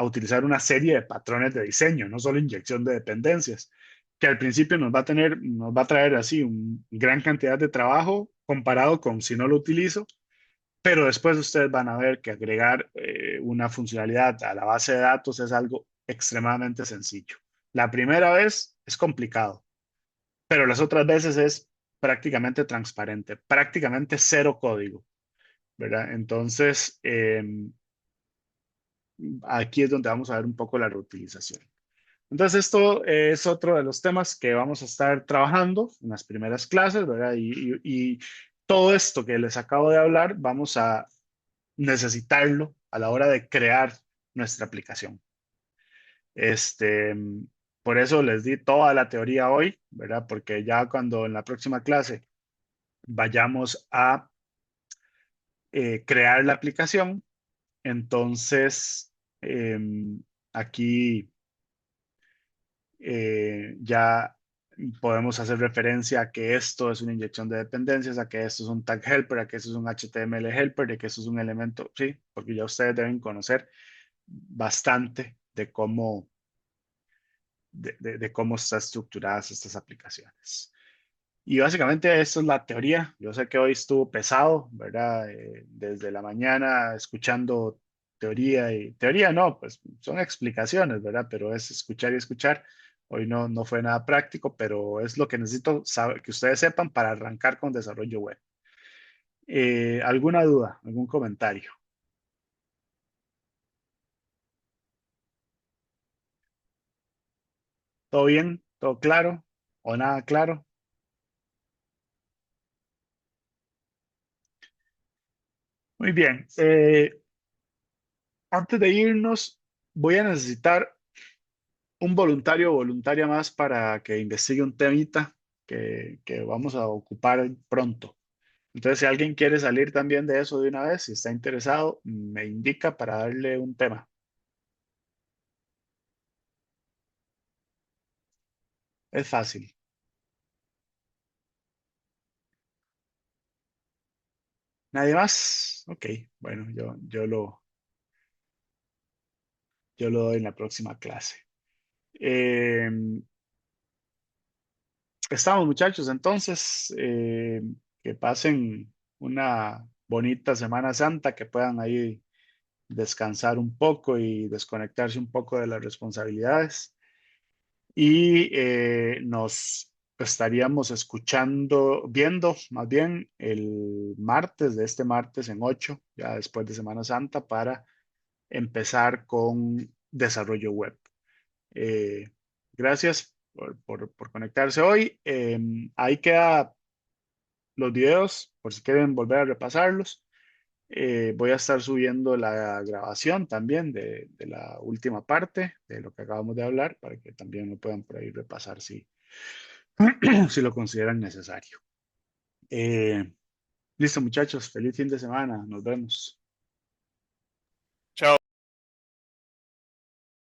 utilizar una serie de patrones de diseño, no solo inyección de dependencias, que al principio nos va a traer así una gran cantidad de trabajo comparado con si no lo utilizo, pero después ustedes van a ver que agregar una funcionalidad a la base de datos es algo extremadamente sencillo. La primera vez es complicado, pero las otras veces es prácticamente transparente, prácticamente cero código, ¿verdad? Entonces, aquí es donde vamos a ver un poco la reutilización. Entonces, esto es otro de los temas que vamos a estar trabajando en las primeras clases, ¿verdad? Y todo esto que les acabo de hablar, vamos a necesitarlo a la hora de crear nuestra aplicación. Este, por eso les di toda la teoría hoy, ¿verdad? Porque ya cuando en la próxima clase vayamos a crear la aplicación, entonces aquí ya podemos hacer referencia a que esto es una inyección de dependencias, a que esto es un tag helper, a que esto es un HTML helper, de que esto es un elemento, sí, porque ya ustedes deben conocer bastante de cómo, de cómo están estructuradas estas aplicaciones. Y básicamente esto es la teoría. Yo sé que hoy estuvo pesado, ¿verdad? Desde la mañana escuchando teoría y teoría no, pues son explicaciones, ¿verdad? Pero es escuchar y escuchar. Hoy no fue nada práctico, pero es lo que necesito saber, que ustedes sepan para arrancar con desarrollo web. ¿Alguna duda? ¿Algún comentario? ¿Todo bien? ¿Todo claro? ¿O nada claro? Muy bien. Antes de irnos, voy a necesitar un voluntario o voluntaria más para que investigue un temita que vamos a ocupar pronto. Entonces, si alguien quiere salir también de eso de una vez, si está interesado, me indica para darle un tema. Es fácil. ¿Nadie más? Ok, bueno, yo lo doy en la próxima clase. Eh, Estamos, muchachos, entonces, que pasen una bonita Semana Santa, que puedan ahí descansar un poco y desconectarse un poco de las responsabilidades. Y nos estaríamos escuchando, viendo más bien el martes, de este martes en 8 ya después de Semana Santa, para empezar con desarrollo web. Eh, Gracias por conectarse hoy. Ahí queda los videos, por si quieren volver a repasarlos. Voy a estar subiendo la grabación también de la última parte de lo que acabamos de hablar para que también lo puedan por ahí repasar si lo consideran necesario. Listo, muchachos, feliz fin de semana, nos vemos.